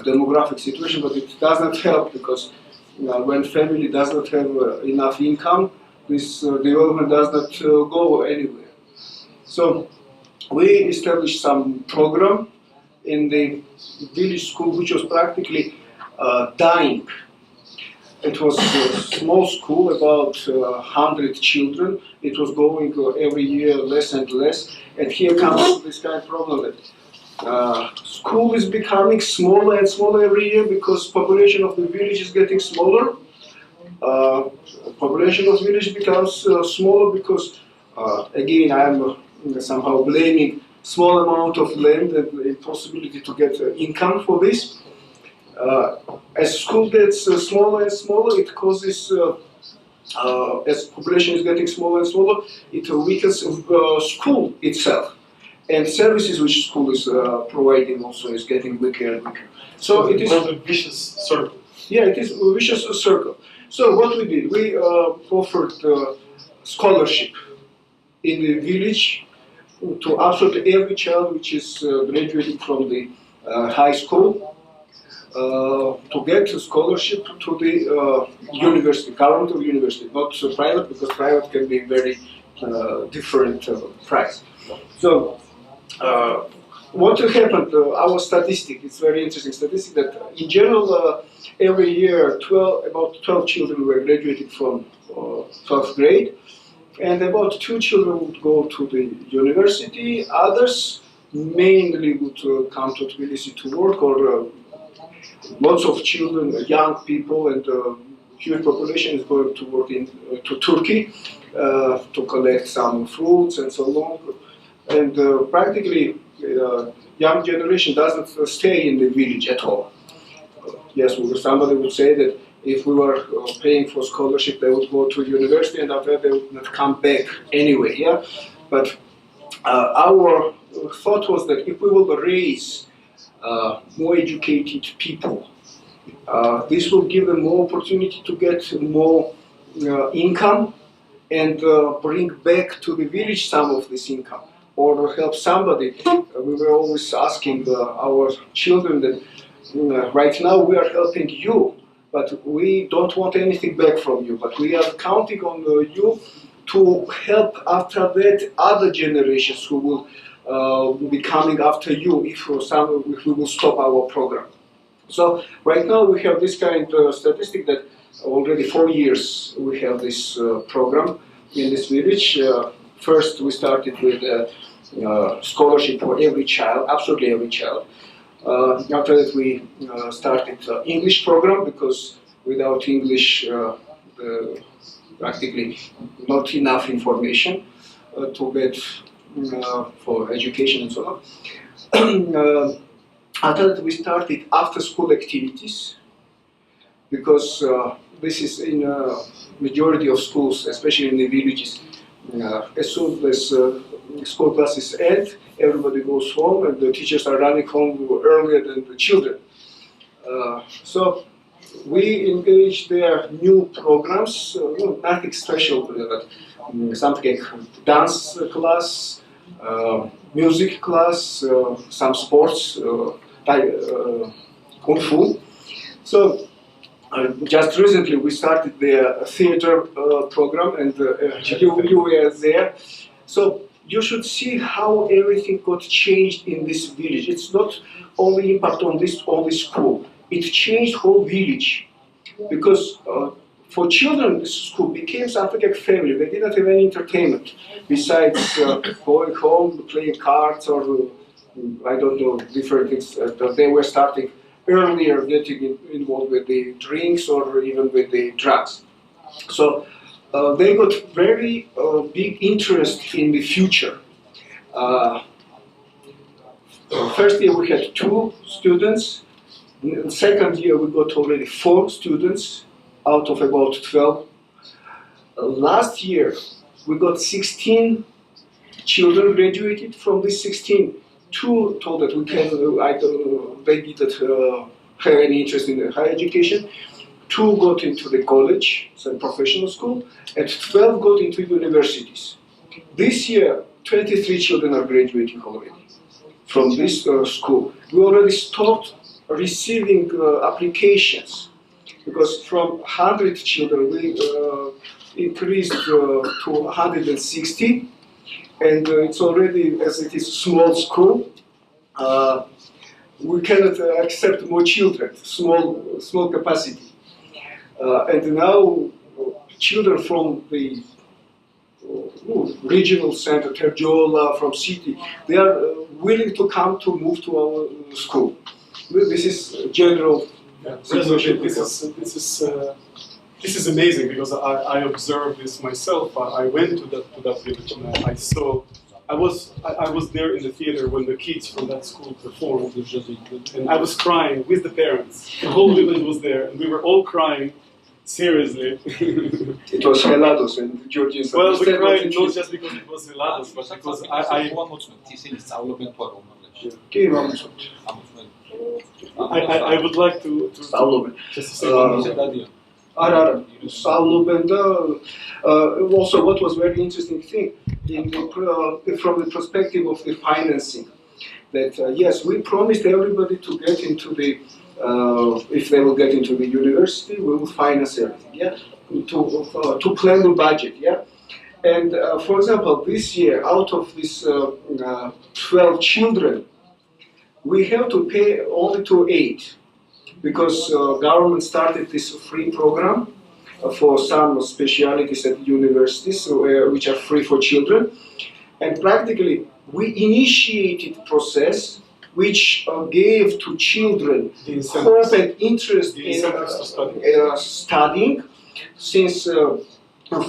demographic situation, but it does not help, because when family does not have enough income, this development does not go anywhere. So we established some program in the village school, which was practically dying. It was a small school, about 100 children. It was going every year less and less. And here comes this kind of problem that school is becoming smaller and smaller every year because population of the village is getting smaller. Population of village becomes smaller because, again, I'm somehow blaming small amount of land and the impossibility to get income for this. As school gets smaller and smaller, it causes, as population is getting smaller and smaller, it weakens school itself. And services which school is providing also is getting weaker and weaker. So it is a vicious circle. Yeah, it is a vicious circle. So what we did, we offered scholarship in the village to absolutely every child which is graduating from the high school to get a scholarship to the university, government university, not private, because private can be very different price. So what happened, our statistic, it's very interesting statistic, that in general every year about 12 children were graduating from 12th grade, and about 2 children would go to the university. Others mainly would come to Tbilisi to work, or lots of children, young people, and huge population is going to work to Turkey to collect some fruits and so on. And practically, young generation doesn't stay in the village at all. Yes, somebody would say that if we were paying for scholarship, they would go to university, and after that they would not come back anyway. Yeah, but our thought was that if we will raise more educated people, this will give them more opportunity to get more income and bring back to the village some of this income. or help somebody. We were always asking our children that right now we are helping you, but we don't want anything back from you, but we are counting on you to help after that other generations who will be coming after you if we will stop our program. So right now we have this kind of statistic that already 4 years we have this program in this village. First we started with scholarship for every child, absolutely every child. After that we started English program, because without English practically not enough information to get for education and so on. After that we started after-school activities, because this is in a majority of schools, especially in the villages. As soon as school classes end, everybody goes home and the teachers are running home earlier than the children. So we engage their new programs, nothing special, but something like dance class, music class, some sports, kung fu. So just recently we started the theater program, and you were there. So you should see how everything got changed in this village. It's not only impact on this school. It changed whole village, because for children this school became something like family. They didn't have any entertainment besides going home, playing cards, or I don't know, different things. They were starting earlier getting involved with the drinks or even with the drugs. So they got very big interest in the future. First year we had 2 students. In the second year we got already 4 students out of about 12. Last year we got 16 children graduated. From these 16, 2 told that we can, they didn't have any interest in higher education. 2 got into the college, so professional school, and 12 got into universities. This year, 23 children are graduating already from this school. We already stopped receiving applications, because from 100 children we increased to 160, and it's already, as it is a small school, we cannot accept more children, small capacity. And now children from the regional center, Terjola, from city, they are willing to come to move to our school. This is general situation. This is amazing, because I observed this myself. I went to that village and I saw. I was there in the theater when the kids from that school performed, and I was crying with the parents. The whole village was there, and we were all crying. Seriously. It was Helados and Georgians. Well, we cried not just because it was Helados, but because I would like to just say also, what was very interesting thing from the perspective of the financing, that yes, we promised everybody to get into the if they will get into the university, we will finance everything. Yeah, to plan the budget. Yeah, and for example, this year, out of these 12 children, we have to pay only to 8, because government started this free program for some specialities at universities, which are free for children, and practically we initiated process which gave to children hope and interest in studying. Since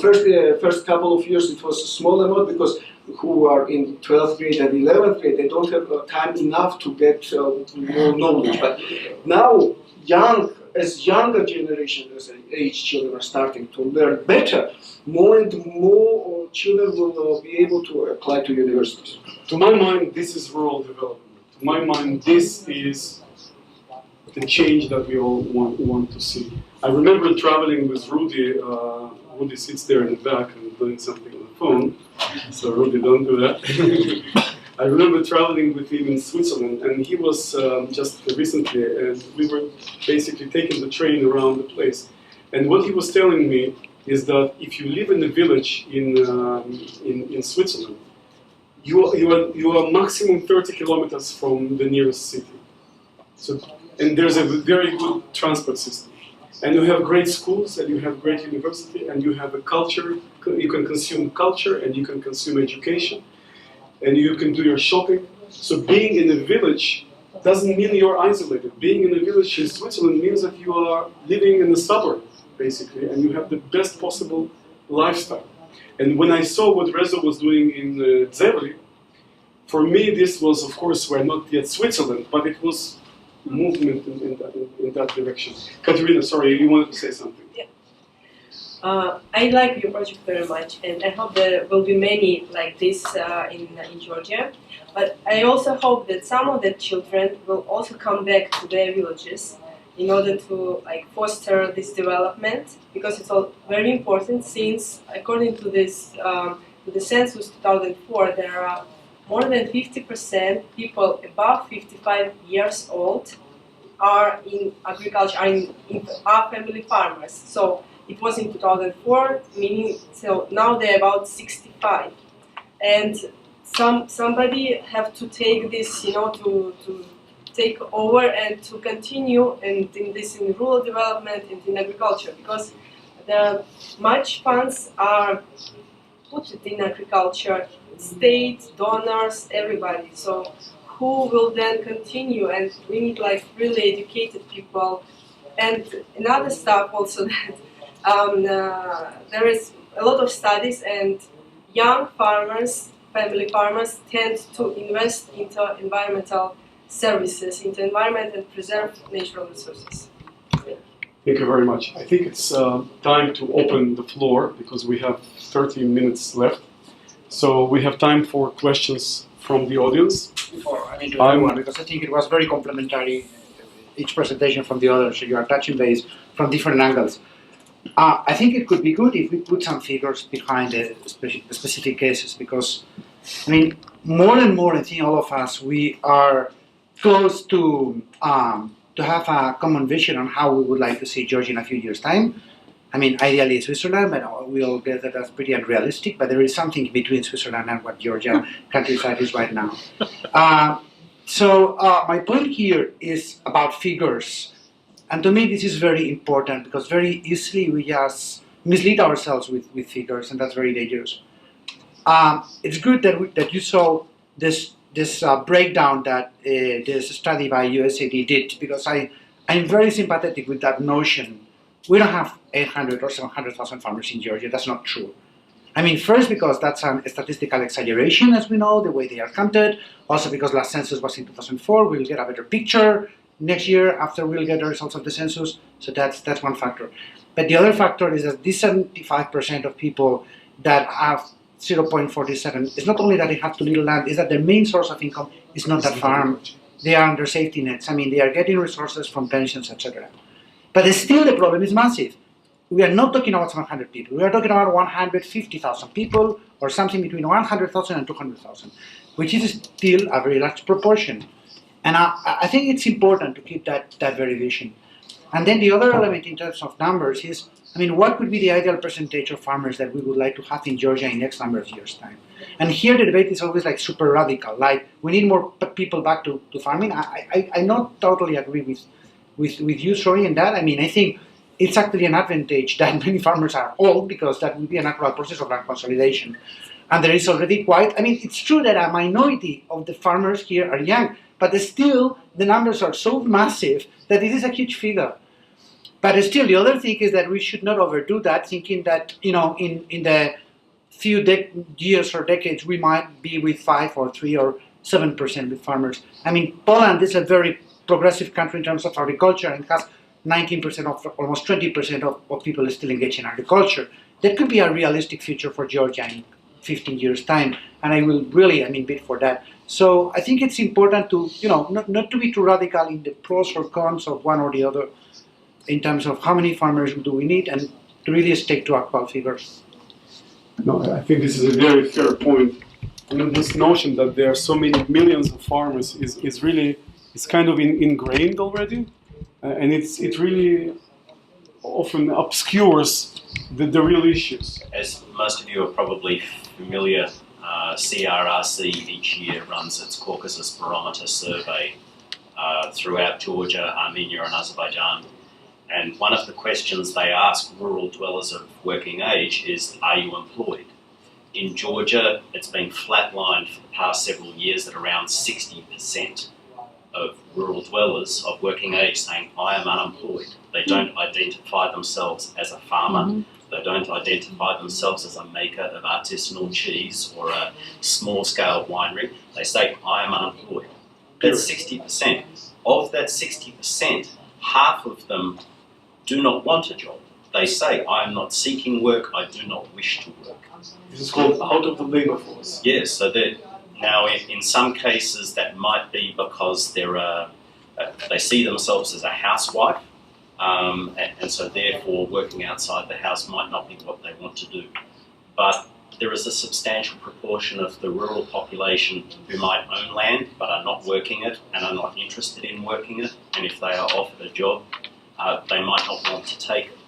first couple of years it was a small amount, because who are in 12th grade and 11th grade, they don't have time enough to get more knowledge. But now, younger generation, as age children are starting to learn better, more and more children will be able to apply to universities. To my mind, this is rural development. To my mind, this is the change that we all want to see. I remember traveling with Rudy. Rudy sits there in the back and doing something on the phone, so really don't do that. I remember traveling with him in Switzerland, and he was just recently, and we were basically taking the train around the place. And what he was telling me is that if you live in a village in Switzerland, you are maximum 30 kilometers from the nearest city. So, and there's a very good transport system. And you have great schools, and you have great university, and you have a culture. You can consume culture, and you can consume education, and you can do your shopping. So being in a village doesn't mean you're isolated. Being in a village in Switzerland means that you are living in a suburb, basically, and you have the best possible lifestyle. And when I saw what Rezo was doing in Dzevri, for me this was, of course, we're not yet Switzerland, but it was movement in that direction. Kateryna, sorry, you wanted to say something. Yeah. I like your project very much, and I hope there will be many like this in Georgia. But I also hope that some of the children will also come back to their villages in order to foster this development, because it's all very important. Since according to this to the census 2004, there are more than 50% people above 55 years old are in agriculture, are family farmers. So it was in 2004, meaning so now they're about 65, and somebody have to take this, to take over and to continue in rural development and in agriculture, because the much funds are put in agriculture, state, donors, everybody. So who will then continue? And we need really educated people. And another stuff also that there is a lot of studies, and young farmers, family farmers, tend to invest into environmental services, into environment and preserve natural resources. Thank you very much. I think it's time to open the floor, because we have 30 minutes left. So we have time for questions from the audience. Before, to everyone, because I think it was very complementary, each presentation from the other, so you are touching base from different angles. I think it could be good if we put some figures behind the specific cases, because, more and more, I think all of us, we are close to have a common vision on how we would like to see Georgia in a few years' time. Ideally Switzerland, but we all get that that's pretty unrealistic, but there is something between Switzerland and what Georgia countryside is right now. So my point here is about figures. And to me this is very important, because very easily we just mislead ourselves with figures, and that's very dangerous. It's good that you saw this breakdown that this study by USAID did, because I'm very sympathetic with that notion. We don't have 800 or 700,000 farmers in Georgia. That's not true. First because that's a statistical exaggeration, as we know, the way they are counted. Also because last census was in 2004. We'll get a better picture next year after we'll get the results of the census. So that's one factor. But the other factor is that this 75% of people that have 0.47, it's not only that they have too little land, it's that their main source of income is not that farm. They are under safety nets. They are getting resources from pensions, etc. But still the problem is massive. We are not talking about 700 people. We are talking about 150,000 people, or something between 100,000 and 200,000, which is still a very large proportion. And I think it's important to keep that very vision. And then the other element in terms of numbers is, what could be the ideal percentage of farmers that we would like to have in Georgia in X number of years' time? And here the debate is always super radical, we need more people back to farming. I not totally agree with you, sorry, in that. I think it's actually an advantage that many farmers are old, because that will be a natural process of land consolidation. And there is already it's true that a minority of the farmers here are young, but still the numbers are so massive that this is a huge figure. But still, the other thing is that we should not overdo that, thinking that, in the few years or decades, we might be with 5 or 3 or 7% with farmers. Poland is a very progressive country in terms of agriculture, and has 19% of almost 20% of people still engaged in agriculture. That could be a realistic future for Georgia in 15 years' time, and I will really, bid for that. So I think it's important to, not to be too radical in the pros or cons of one or the other, in terms of how many farmers do we need, and to really stick to actual figures. No, I think this is a very fair point. I mean, this notion that there are so many millions of farmers is really, it's kind of ingrained already, and it really often obscures the real issues. As most of you are probably familiar, CRRC each year runs its Caucasus Barometer survey throughout Georgia, Armenia and Azerbaijan. And one of the questions they ask rural dwellers of working age is, are you employed? In Georgia, it's been flatlined for the past several years at around 60% of rural dwellers of working age saying, I am unemployed. They don't identify themselves as a farmer. They don't identify themselves as a maker of artisanal cheese or a small-scale winery. They say, I am unemployed. That's 60%. Of that 60%, half of them do not want a job. They say, I am not seeking work, I do not wish to work. This is called out of the labor force. Yes, so that now in some cases that might be because they see themselves as a housewife, and so therefore working outside the house might not be what they want to do. But there is a substantial proportion of the rural population who might own land but are not working it and are not interested in working it, and if they are offered a job, they might not want to take it.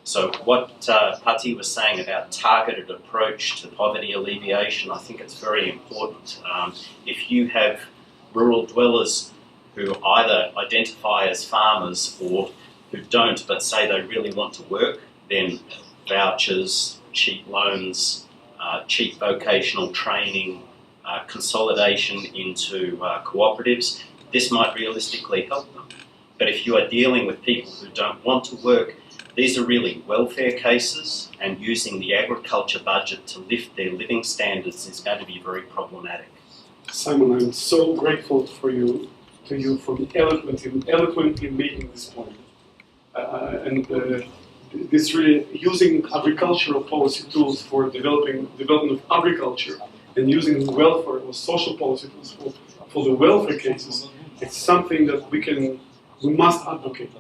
So what Pati was saying about targeted approach to poverty alleviation, I think it's very important. If you have rural dwellers who either identify as farmers or who don't but say they really want to work, then vouchers, cheap loans, cheap vocational training, consolidation into cooperatives, this might realistically help them. But if you are dealing with people who don't want to work, these are really welfare cases, and using the agriculture budget to lift their living standards is going to be very problematic. Simon, I'm so grateful to you for eloquently making this point. This really using agricultural policy tools for development of agriculture and using welfare or social policy tools for the welfare cases, it's something that we must advocate.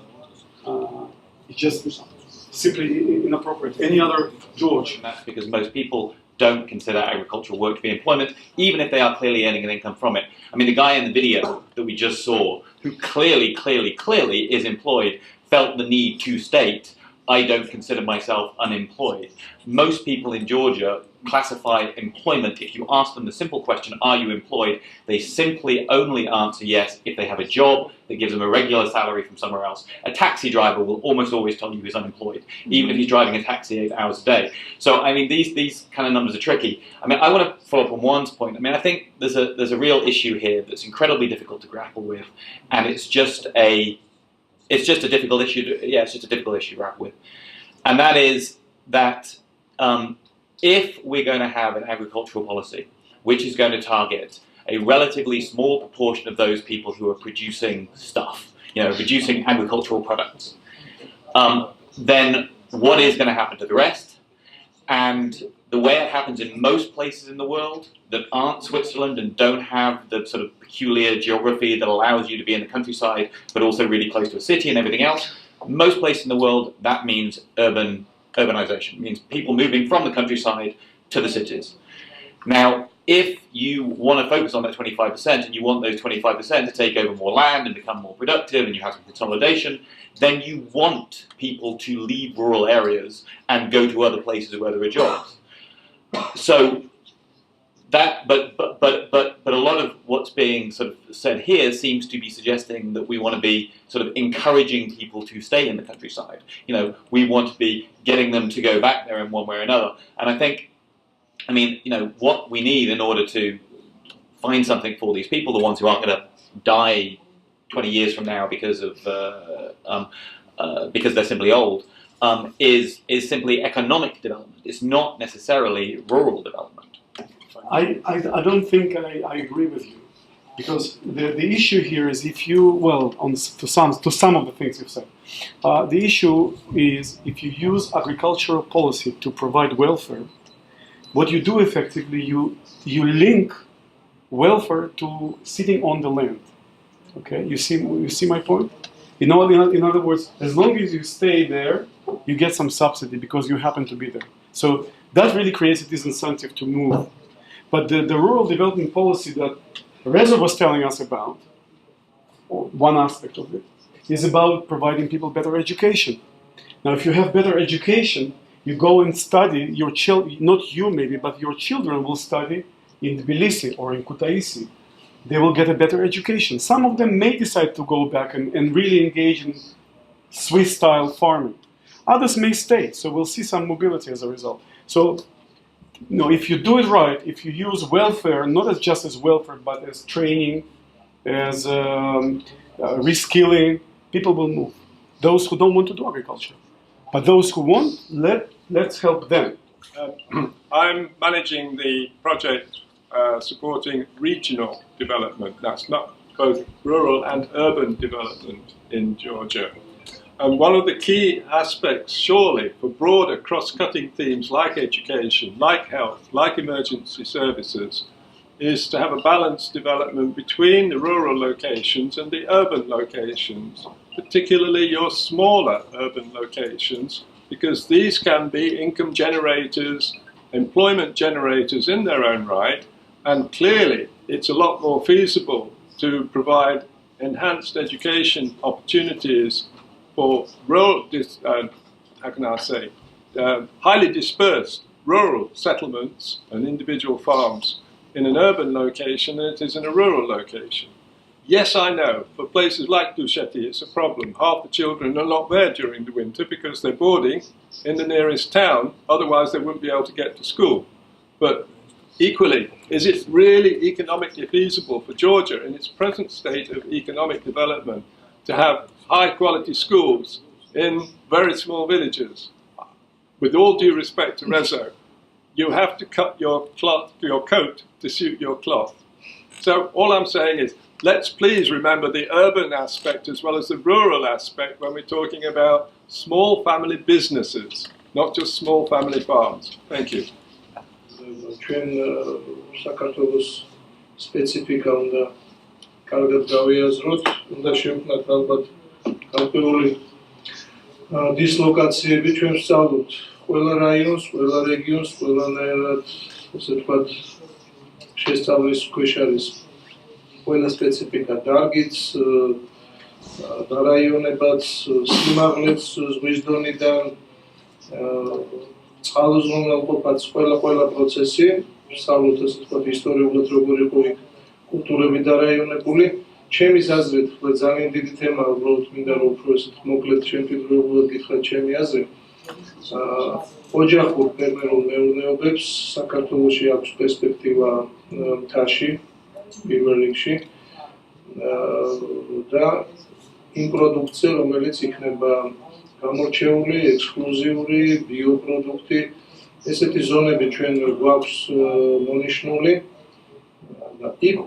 It's just simply inappropriate. Any other, George? That's because most people don't consider agricultural work to be employment, even if they are clearly earning an income from it. I mean, the guy in the video that we just saw, who clearly is employed, felt the need to state, I don't consider myself unemployed. Most people in Georgia classify employment, if you ask them the simple question, are you employed, they simply only answer yes if they have a job that gives them a regular salary from somewhere else. A taxi driver will almost always tell you he's unemployed, even if he's driving a taxi 8 hours a day. So, I mean, these kind of numbers are tricky. I mean, I want to follow up on Juan's point. I mean, I think there's a real issue here that's incredibly difficult to grapple with, and it's just a difficult issue to grapple with. And that is that if we're going to have an agricultural policy which is going to target a relatively small proportion of those people who are producing stuff, producing agricultural products, then what is going to happen to the rest? And the way it happens in most places in the world that aren't Switzerland and don't have the sort of peculiar geography that allows you to be in the countryside but also really close to a city and everything else, most places in the world that means urbanization. It means people moving from the countryside to the cities. Now, if you want to focus on that 25% and you want those 25% to take over more land and become more productive and you have some consolidation, then you want people to leave rural areas and go to other places where there are jobs. So that, but a lot of what's being sort of said here seems to be suggesting that we want to be sort of encouraging people to stay in the countryside. We want to be getting them to go back there in one way or another. And I think, what we need in order to find something for these people, the ones who aren't going to die 20 years from now because they're simply old, is simply economic development. It's not necessarily rural development. I don't think I agree with you, because the issue here is to some of the things you've said. The issue is if you use agricultural policy to provide welfare, what you do effectively, you link welfare to sitting on the land. Okay, you see my point? In other words, as long as you stay there, you get some subsidy because you happen to be there. So that really creates a disincentive to move. But the rural development policy that Rezo was telling us about, or one aspect of it, is about providing people better education. Now, if you have better education, you go and study, your not you maybe, but your children will study in Tbilisi or in Kutaisi. They will get a better education. Some of them may decide to go back and really engage in Swiss-style farming. Others may stay, so we'll see some mobility as a result. So, if you do it right, if you use welfare, not as just as welfare, but as training, as reskilling, people will move. Those who don't want to do agriculture. But those who want, let's help them. I'm managing the project supporting regional development. That's not both rural and urban development in Georgia. And one of the key aspects, surely, for broader cross-cutting themes like education, like health, like emergency services, is to have a balanced development between the rural locations and the urban locations, particularly your smaller urban locations, because these can be income generators, employment generators in their own right, and clearly it's a lot more feasible to provide enhanced education opportunities for rural, highly dispersed rural settlements and individual farms in an urban location than it is in a rural location. Yes, I know, for places like Dusheti it's a problem. Half the children are not there during the winter because they're boarding in the nearest town, otherwise they wouldn't be able to get to school. But equally, is it really economically feasible for Georgia in its present state of economic development to have high-quality schools in very small villages? With all due respect to Rezo, you have to cut your coat to suit your cloth. So all I'm saying is, let's please remember the urban aspect as well as the rural aspect when we're talking about small family businesses, not just small family farms. Thank you. ჩვენ საქართველოს სპეციფიკა უნდა კარგად გავიაზროთ, უნდა შევქმნათ ალბათ გარკვეული დისლოკაციები, ჩვენ ვსწავლობთ ყველა რაიონს, ყველა რეგიონს, ყველანაირად, ასე ვთქვათ, შესწავლის ქვეშ არის ყველა სპეციფიკა, დარგიც, დარაიონებაც, სიმაღლეც ზღვის დონიდან, წყალუზრუნველყოფაც ყველა პროცესი, ვსწავლობთ ასე ვთქვათ ისტორიულად როგორ იყო იქ კულტურები დარაიონებული. ჩემი აზრით, ძალიან დიდი თემაა, უბრალოდ მინდა რომ უფრო ესე მოკლედ შემფიქრებულად გითხრათ ჩემი აზრი. ოჯახურ ფერმერულ მეურნეობებს საქართველოში აქვს პერსპექტივა მთაში, პირველ რიგში და იმ პროდუქცია, რომელიც იქნება გამორჩეული, ექსკლუზიური, ბიოპროდუქტი, ესეთი ზონები ჩვენ გვაქვს მონიშნული და იქ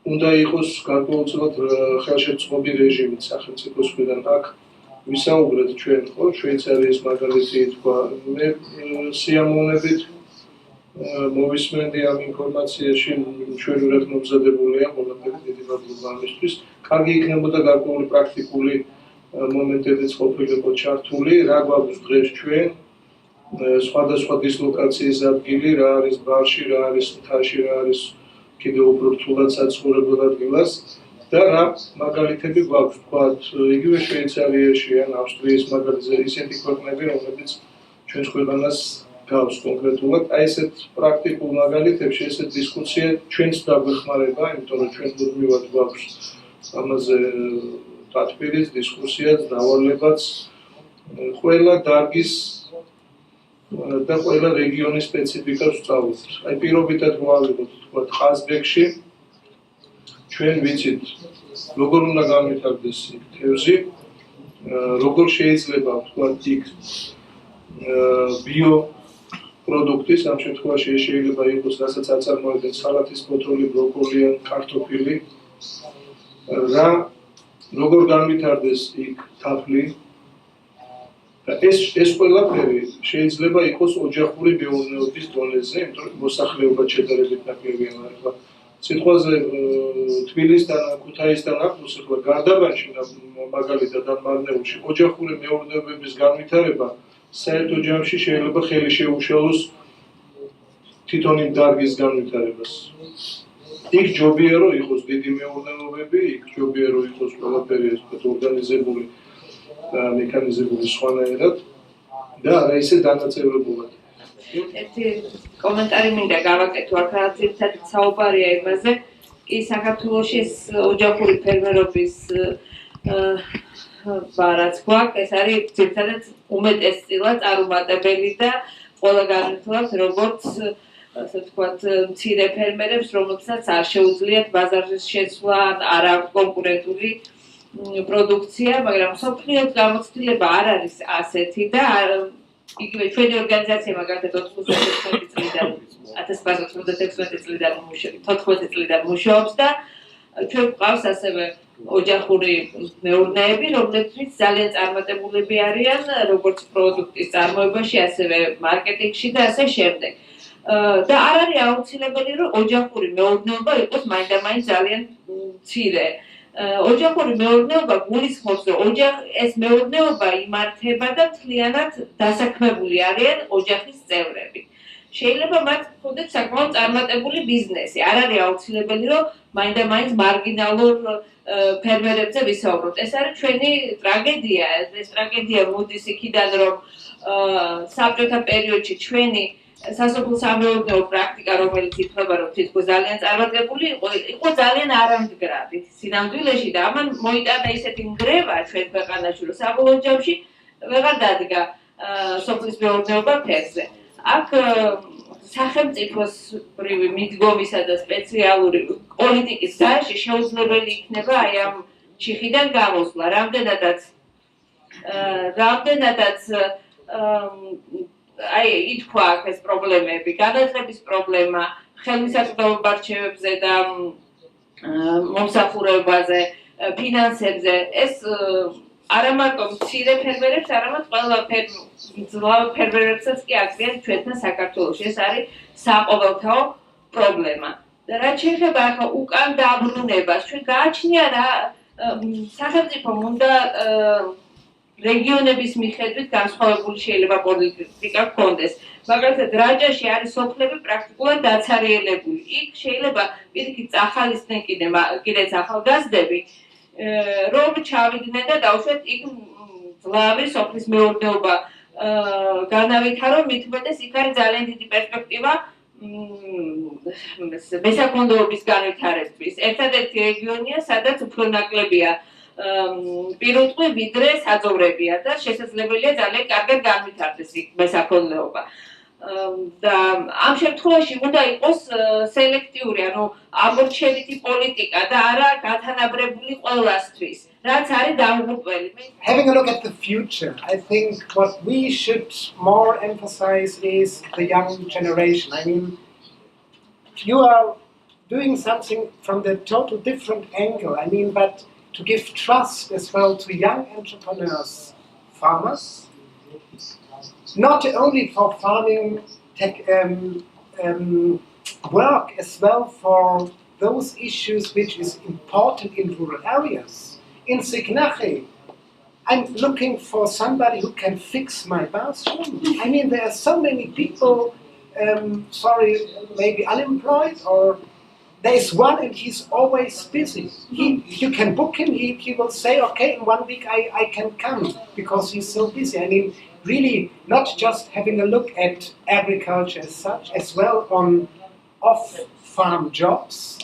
უნდა იყოს გარკვეულწილად ხელშეწყობი რეჟიმით სახელმწიფოს მხრიდან. აქ ვისაუბრეთ ჩვენ ხო შვეიცარიის მაგალითი თქვა, მე სიამოვნებით მოვისმენდი ამ ინფორმაციაში, ჩვენურად მომზადებულია ყველაფერი დიდი მადლობა ამისთვის. კარგი იქნებოდა გარკვეული პრაქტიკული მომენტებიც ყოფილიყო ჩართული, რა გვაქვს დღეს ჩვენ, სხვადასხვა დისლოკაციის ადგილი, რა არის ბარში, რა არის მთაში, რა არის კიდევ უფრო რთულად საცხოვრებელ ადგილას და რა მაგალითები გვაქვს, თქვათ, იგივე შვეიცარიაში ან ავსტრიის მაგალითზე ისეთი ქვეყნები, რომლებიც ჩვენს ქვეყანას გავს კონკრეტულად. აი ესეთ პრაქტიკულ მაგალითებში ესეთ დისკუსია ჩვენც დაგვეხმარება, იმიტომ რომ ჩვენ მუდმივად გვაქვს ამაზე დათბირის დისკუსიაც, დავალებაც, ყველა დარგის და ყველა რეგიონის სპეციფიკას ვსწავლობთ. აი პირობითად ვავიღოთ, თქვათ, ყაზბეგში ჩვენ ვიცით, როგორ უნდა განვითარდეს იქ თევზი, როგორ შეიძლება, თქვათ, იქ ბიოპროდუქტის, ამ შემთხვევაში შეიძლება იყოს, რასაც აწარმოებენ სალათის ფოთოლი, ბროკოლი ან კარტოფილი, როგორ განვითარდეს იქ თაფლი. ეს ყველაფერი შეიძლება იყოს ოჯახური მეურნეობის დონეზე, იმიტომ რომ მოსახლეობა შედარებით ნაკლებია, მაგრამ სიტყვაზე თბილისთან, ქუთაისთან ახლოს, გარდაბანში მაგალითად ამ მარნეულში ოჯახური მეურნეობების განვითარება საერთო ჯამში შეიძლება ხელი შეუშალოს თვითონ იმ დარგის განვითარებას. იქ ჯობია რომ იყოს დიდი მეურნეობები, იქ ჯობია რომ იყოს ყველაფერი ორგანიზებული და მექანიზებული სხვანაირად და არა ისე დანაწევრებულად. ერთი კომენტარი მინდა გავაკეთო, აქ ძირითადად საუბარია იმაზე, კი საქართველოში ეს ოჯახური ფერმერობის რაც გვაქვს, ეს არის ძირითადად უმეტესწილად წარუმატებელი და ყველა განვიხილავთ როგორც ასე ვთქვათ, მცირე ფერმერებს, რომლებსაც არ შეუძლიათ ბაზარზე შესვლა, არ აქვს კონკურენტული პროდუქცია, მაგრამ მსოფლიოს გამოცდილება არ არის ასეთი და იგივე ჩვენი ორგანიზაცია მაგალითად 96 წლიდან 1996 წლიდან 14 წლიდან მუშაობს და ჩვენ გვყავს ასევე ოჯახური მეურნეები, რომლებიც ძალიან წარმატებულები არიან როგორც პროდუქტის წარმოებაში, ასევე მარკეტინგში და ასე შემდეგ. და არ არის აუცილებელი, რომ ოჯახური მეურნეობა იყოს მაინდამაინც ძალიან მცირე. ოჯახური მეურნეობა გულისხმობს, რომ ეს მეურნეობა იმართება და მთლიანად დასაქმებული არიან ოჯახის წევრები. შეიძლება მათ ჰქონდეთ საკმაოდ წარმატებული ბიზნესი. არ არის აუცილებელი, რომ მაინდამაინც მარგინალურ ფერმერებზე ვისაუბროთ. ეს არის ჩვენი ტრაგედია. ეს ტრაგედია მოდის იქიდან, რომ საბჭოთა პერიოდში ჩვენი სასოფლო-სამეურნეო პრაქტიკა, რომელიც ითვლება, რომ თითქოს ძალიან წარმატებული იყო ძალიან არამდგრადი სინამდვილეში და ამან მოიტანა ისეთი ნგრევა ჩვენ ქვეყანაში, რომ საბოლოო ჯამში ვეღარ დადგა სოფლის მეურნეობა ფერზე. აქ სახელმწიფოსრივი მიდგომისა და სპეციალური პოლიტიკის გარეშე შეუძლებელი იქნება აი ამ ჩიხიდან გამოსვლა. რამდენადაც აი ითქვა აქ ეს პრობლემები, განათლების პრობლემა, ხელმისაწვდომობა არჩევებზე და მომსახურებაზე, ფინანსებზე, ეს არა მარტო მცირე ფერმერებს, არამედ ყველა მძლავრ ფერმერებსაც კი აკრიათ ჩვენთან საქართველოში. ეს არის საყოველთაო პრობლემა. და რაც შეეხება ახლა უკან დაბრუნებას, ჩვენ გააჩნია რა სახელმწიფომ უნდა რეგიონების მიხედვით განსხვავებული შეიძლება პოლიტიკა გქონდეს. მაგალითად, რაჯაში არის სოფლები პრაქტიკულად დაცარიელებული. იქ შეიძლება პირიქით წახალისდნენ კიდეც ახალგაზრდები, რომ ჩავიდნენ და დავუშვათ იქ ძლავრი სოფლის მეურნეობა განავითარო, მით უმეტეს იქ არის ძალიან დიდი პერსპექტივა მესაქონლეობის განვითარებისთვის. ერთადერთი რეგიონია, სადაც უფრო ნაკლებია პირუტყვი ვიდრე საძოვრებია და შესაძლებელია ძალიან კარგად განვითარდეს მესაქონლეობა. და ამ შემთხვევაში უნდა იყოს სელექტიური, ანუ ამორჩევითი პოლიტიკა და არა გათანაბრებული ყველასთვის, რაც არის დამღუპველი. Having a look at the future, I think what we should more emphasize is the young generation. I mean, you are doing something from the total different angle. I mean, but to give trust as well to young entrepreneurs, farmers, not only for farming work, as well for those issues which is important in rural areas. In Signache, I'm looking for somebody who can fix my bathroom. I mean, there are so many people, maybe unemployed, or there's one and he's always busy. You can book him, he will say, okay, in 1 week I can come, because he's so busy. I mean, really not just having a look at agriculture as such, as well on off-farm jobs,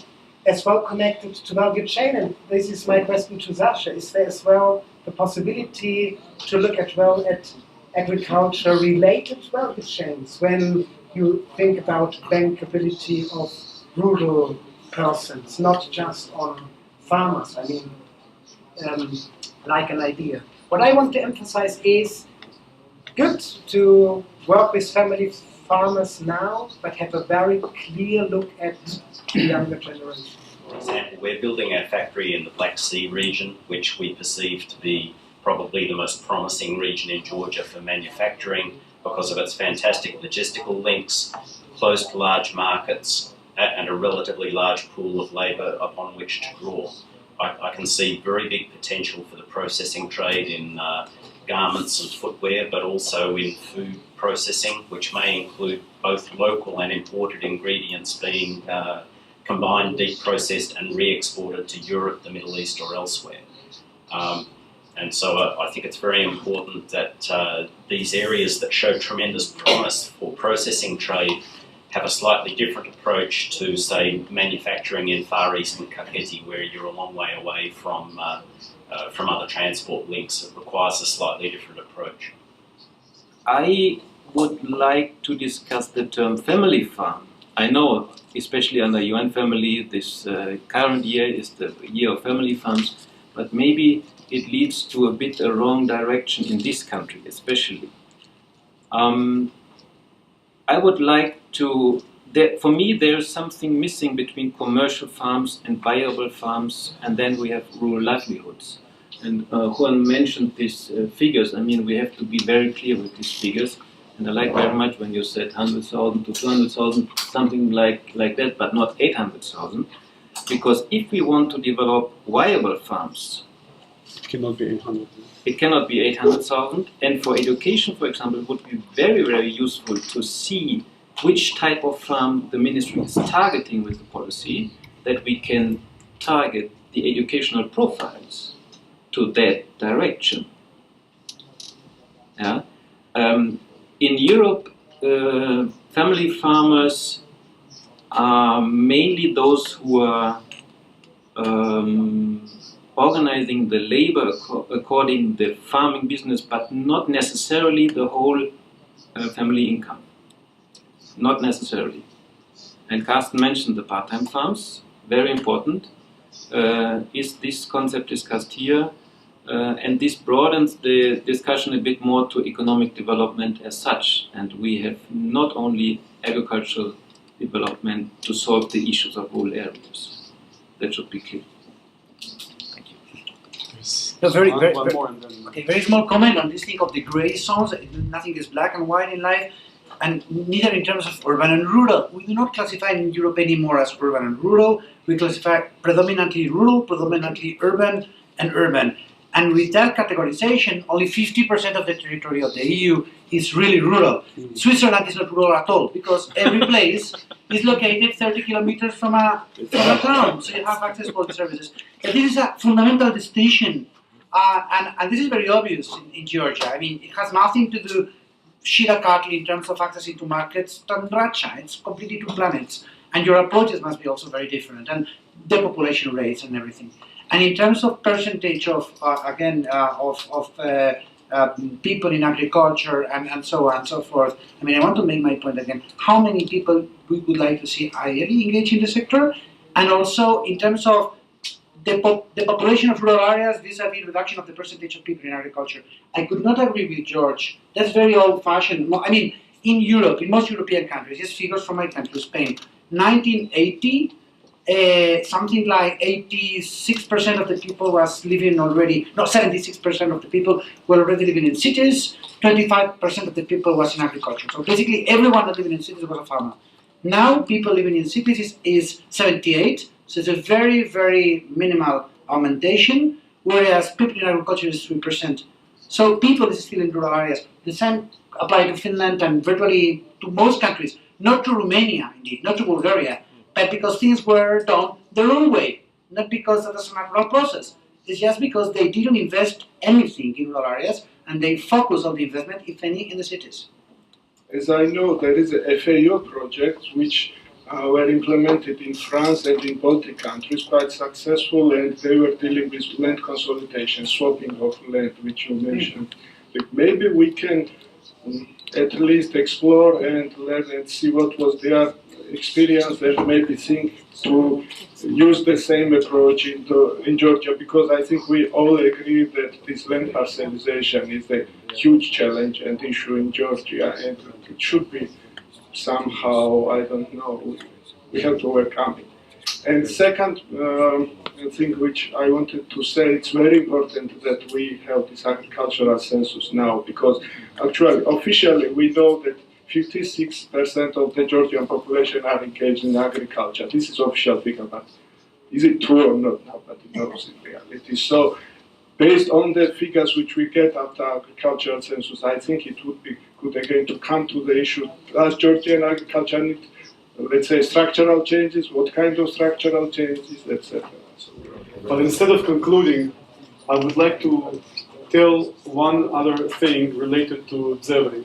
as well connected to value chain. And this is my question to Sascha. Is there as well the possibility to look at agriculture-related value chains when you think about bankability of rural persons, not just on farmers? I mean, like an idea. What I want to emphasize is good to work with family farmers now, but have a very clear look at the younger generation. For example, we're building our factory in the Black Sea region, which we perceive to be probably the most promising region in Georgia for manufacturing because of its fantastic logistical links, close to large markets, and a relatively large pool of labour upon which to draw. I can see very big potential for the processing trade garments and footwear, but also in food processing, which may include both local and imported ingredients being combined, deep processed and re-exported to Europe, the Middle East or elsewhere. And so I think it's very important that these areas that show tremendous promise for processing trade have a slightly different approach to, say, manufacturing in Far East and Kakheti, where you're a long way away from other transport links. It requires a slightly different approach. I would like to discuss the term family farm. I know, especially under UN family, this current year is the year of family farms, but maybe it leads to a bit a wrong direction in this country, especially. I would like to, for me there's something missing between commercial farms and viable farms, and then we have rural livelihoods. And Juan mentioned these figures. I mean, we have to be very clear with these figures. And I like very much when you said 100,000 to 200,000, something like that, but not 800,000. Because if we want to develop viable farms, it cannot be 800. It cannot be 800,000. And for education, for example, it would be very, very useful to see which type of farm the ministry is targeting with the policy, that we can target the educational profiles to that direction. Yeah. In Europe, family farmers are mainly those who are organizing the labor according to the farming business, but not necessarily the whole family income. Not necessarily. And Carsten mentioned the part-time farms, very important. Is this concept discussed here? And this broadens the discussion a bit more to economic development as such. And we have not only agricultural development to solve the issues of rural areas. That should be clear. Thank you. No, very small comment on this thing of the gray zones. Nothing is black and white in life, and neither in terms of urban and rural. We do not classify in Europe anymore as urban and rural. We classify predominantly rural, predominantly urban, and urban. And with that categorization, only 50% of the territory of the EU is really rural. Switzerland is not rural at all, because every place is located 30 kilometers from a town, so you have access to all the services. But this is a fundamental distinction, and this is very obvious in Georgia. I mean, it has nothing to do, Shirakartli, in terms of access into markets, than Racha. It's completely two planets. And your approaches must be also very different, and the population rates and everything. And in terms of percentage of, people in agriculture and so on and so forth, I mean, I want to make my point again. How many people we would like to see ideally engage in the sector? And also in terms of the population of rural areas vis-a-vis reduction of the percentage of people in agriculture. I could not agree with George. That's very old-fashioned. I mean, in Europe, in most European countries, these figures from my country, Spain, 1980, something like 86% of the people was living already, no, 76% of the people were already living in cities, 25% of the people was in agriculture. So basically everyone that living in cities was a farmer. Now people living in cities is 78, so it's a very, very minimal augmentation, whereas people in agriculture is 3%. So people is still in rural areas. The same applies to Finland and virtually to most countries, not to Romania indeed, not to Bulgaria, but because things were done their own way, not because that was a natural process. It's just because they didn't invest anything in rural areas and they focused on the investment, if any, in the cities. As I know, there is a FAO project which were implemented in France and in Baltic countries, quite successful, and they were dealing with land consolidation, swapping of land, which you mentioned. Maybe we can at least explore and learn and see what was their experience, and maybe think to use the same approach in Georgia, because I think we all agree that this land parcelization is a huge challenge and issue in Georgia, and it should be somehow, I don't know, we have to overcome it. And second thing which I wanted to say, it's very important that we have this agricultural census now, because actually, officially, we know that 56% of the Georgian population are engaged in agriculture. This is official figure, but is it true or not? Nobody knows in reality. So based on the figures which we get after agricultural census, I think it would be good again to come to the issue, does Georgian agriculture need, let's say, structural changes, what kind of structural changes, etc. But instead of concluding, I would like to tell one other thing related to Dzevri,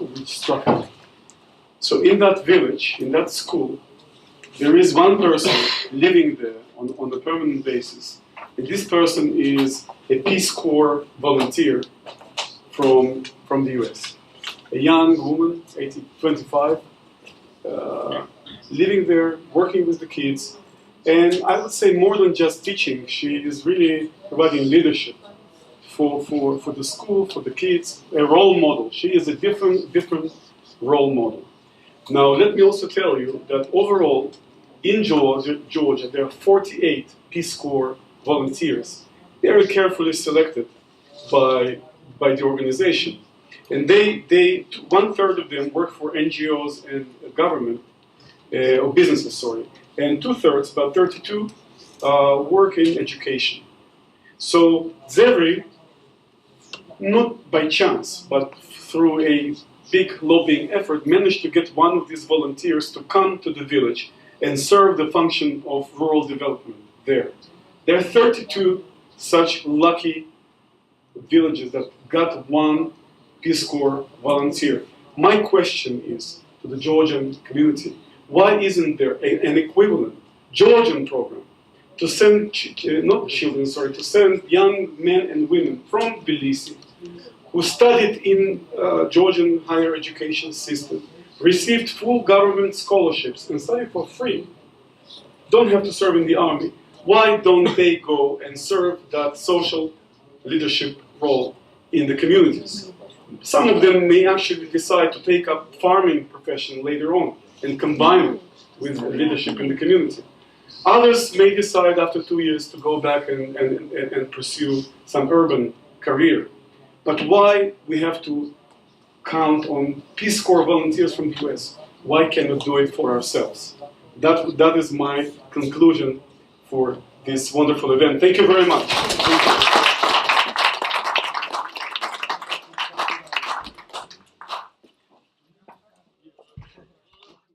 which struck me. So in that village, in that school, there is one person living there on a permanent basis. And this person is a Peace Corps volunteer from the US. A young woman, 25, living there, working with the kids. And I would say more than just teaching, she is really providing leadership for the school, for the kids, a role model. She is a different role model. Now, let me also tell you that overall, in Georgia, there are 48 Peace Corps volunteers, very carefully selected by the organization. And they 1/3 of them work for NGOs and government, or businesses, sorry. And 2/3, about 32, work in education. So Dzevri, not by chance, but through a big lobbying effort, managed to get one of these volunteers to come to the village and serve the function of rural development there. There are 32 such lucky villages that got one Peace Corps volunteer. My question is to the Georgian community, why isn't there an equivalent Georgian program to send, to send young men and women from Tbilisi who studied in Georgian higher education system, received full government scholarships and study for free, don't have to serve in the army. Why don't they go and serve that social leadership role in the communities? Some of them may actually decide to take up farming profession later on and combine it with leadership in the community. Others may decide after 2 years to go back and pursue some urban career. But why we have to count on Peace Corps volunteers from the US? Why cannot do it for ourselves? That is my conclusion for this wonderful event. Thank you very much.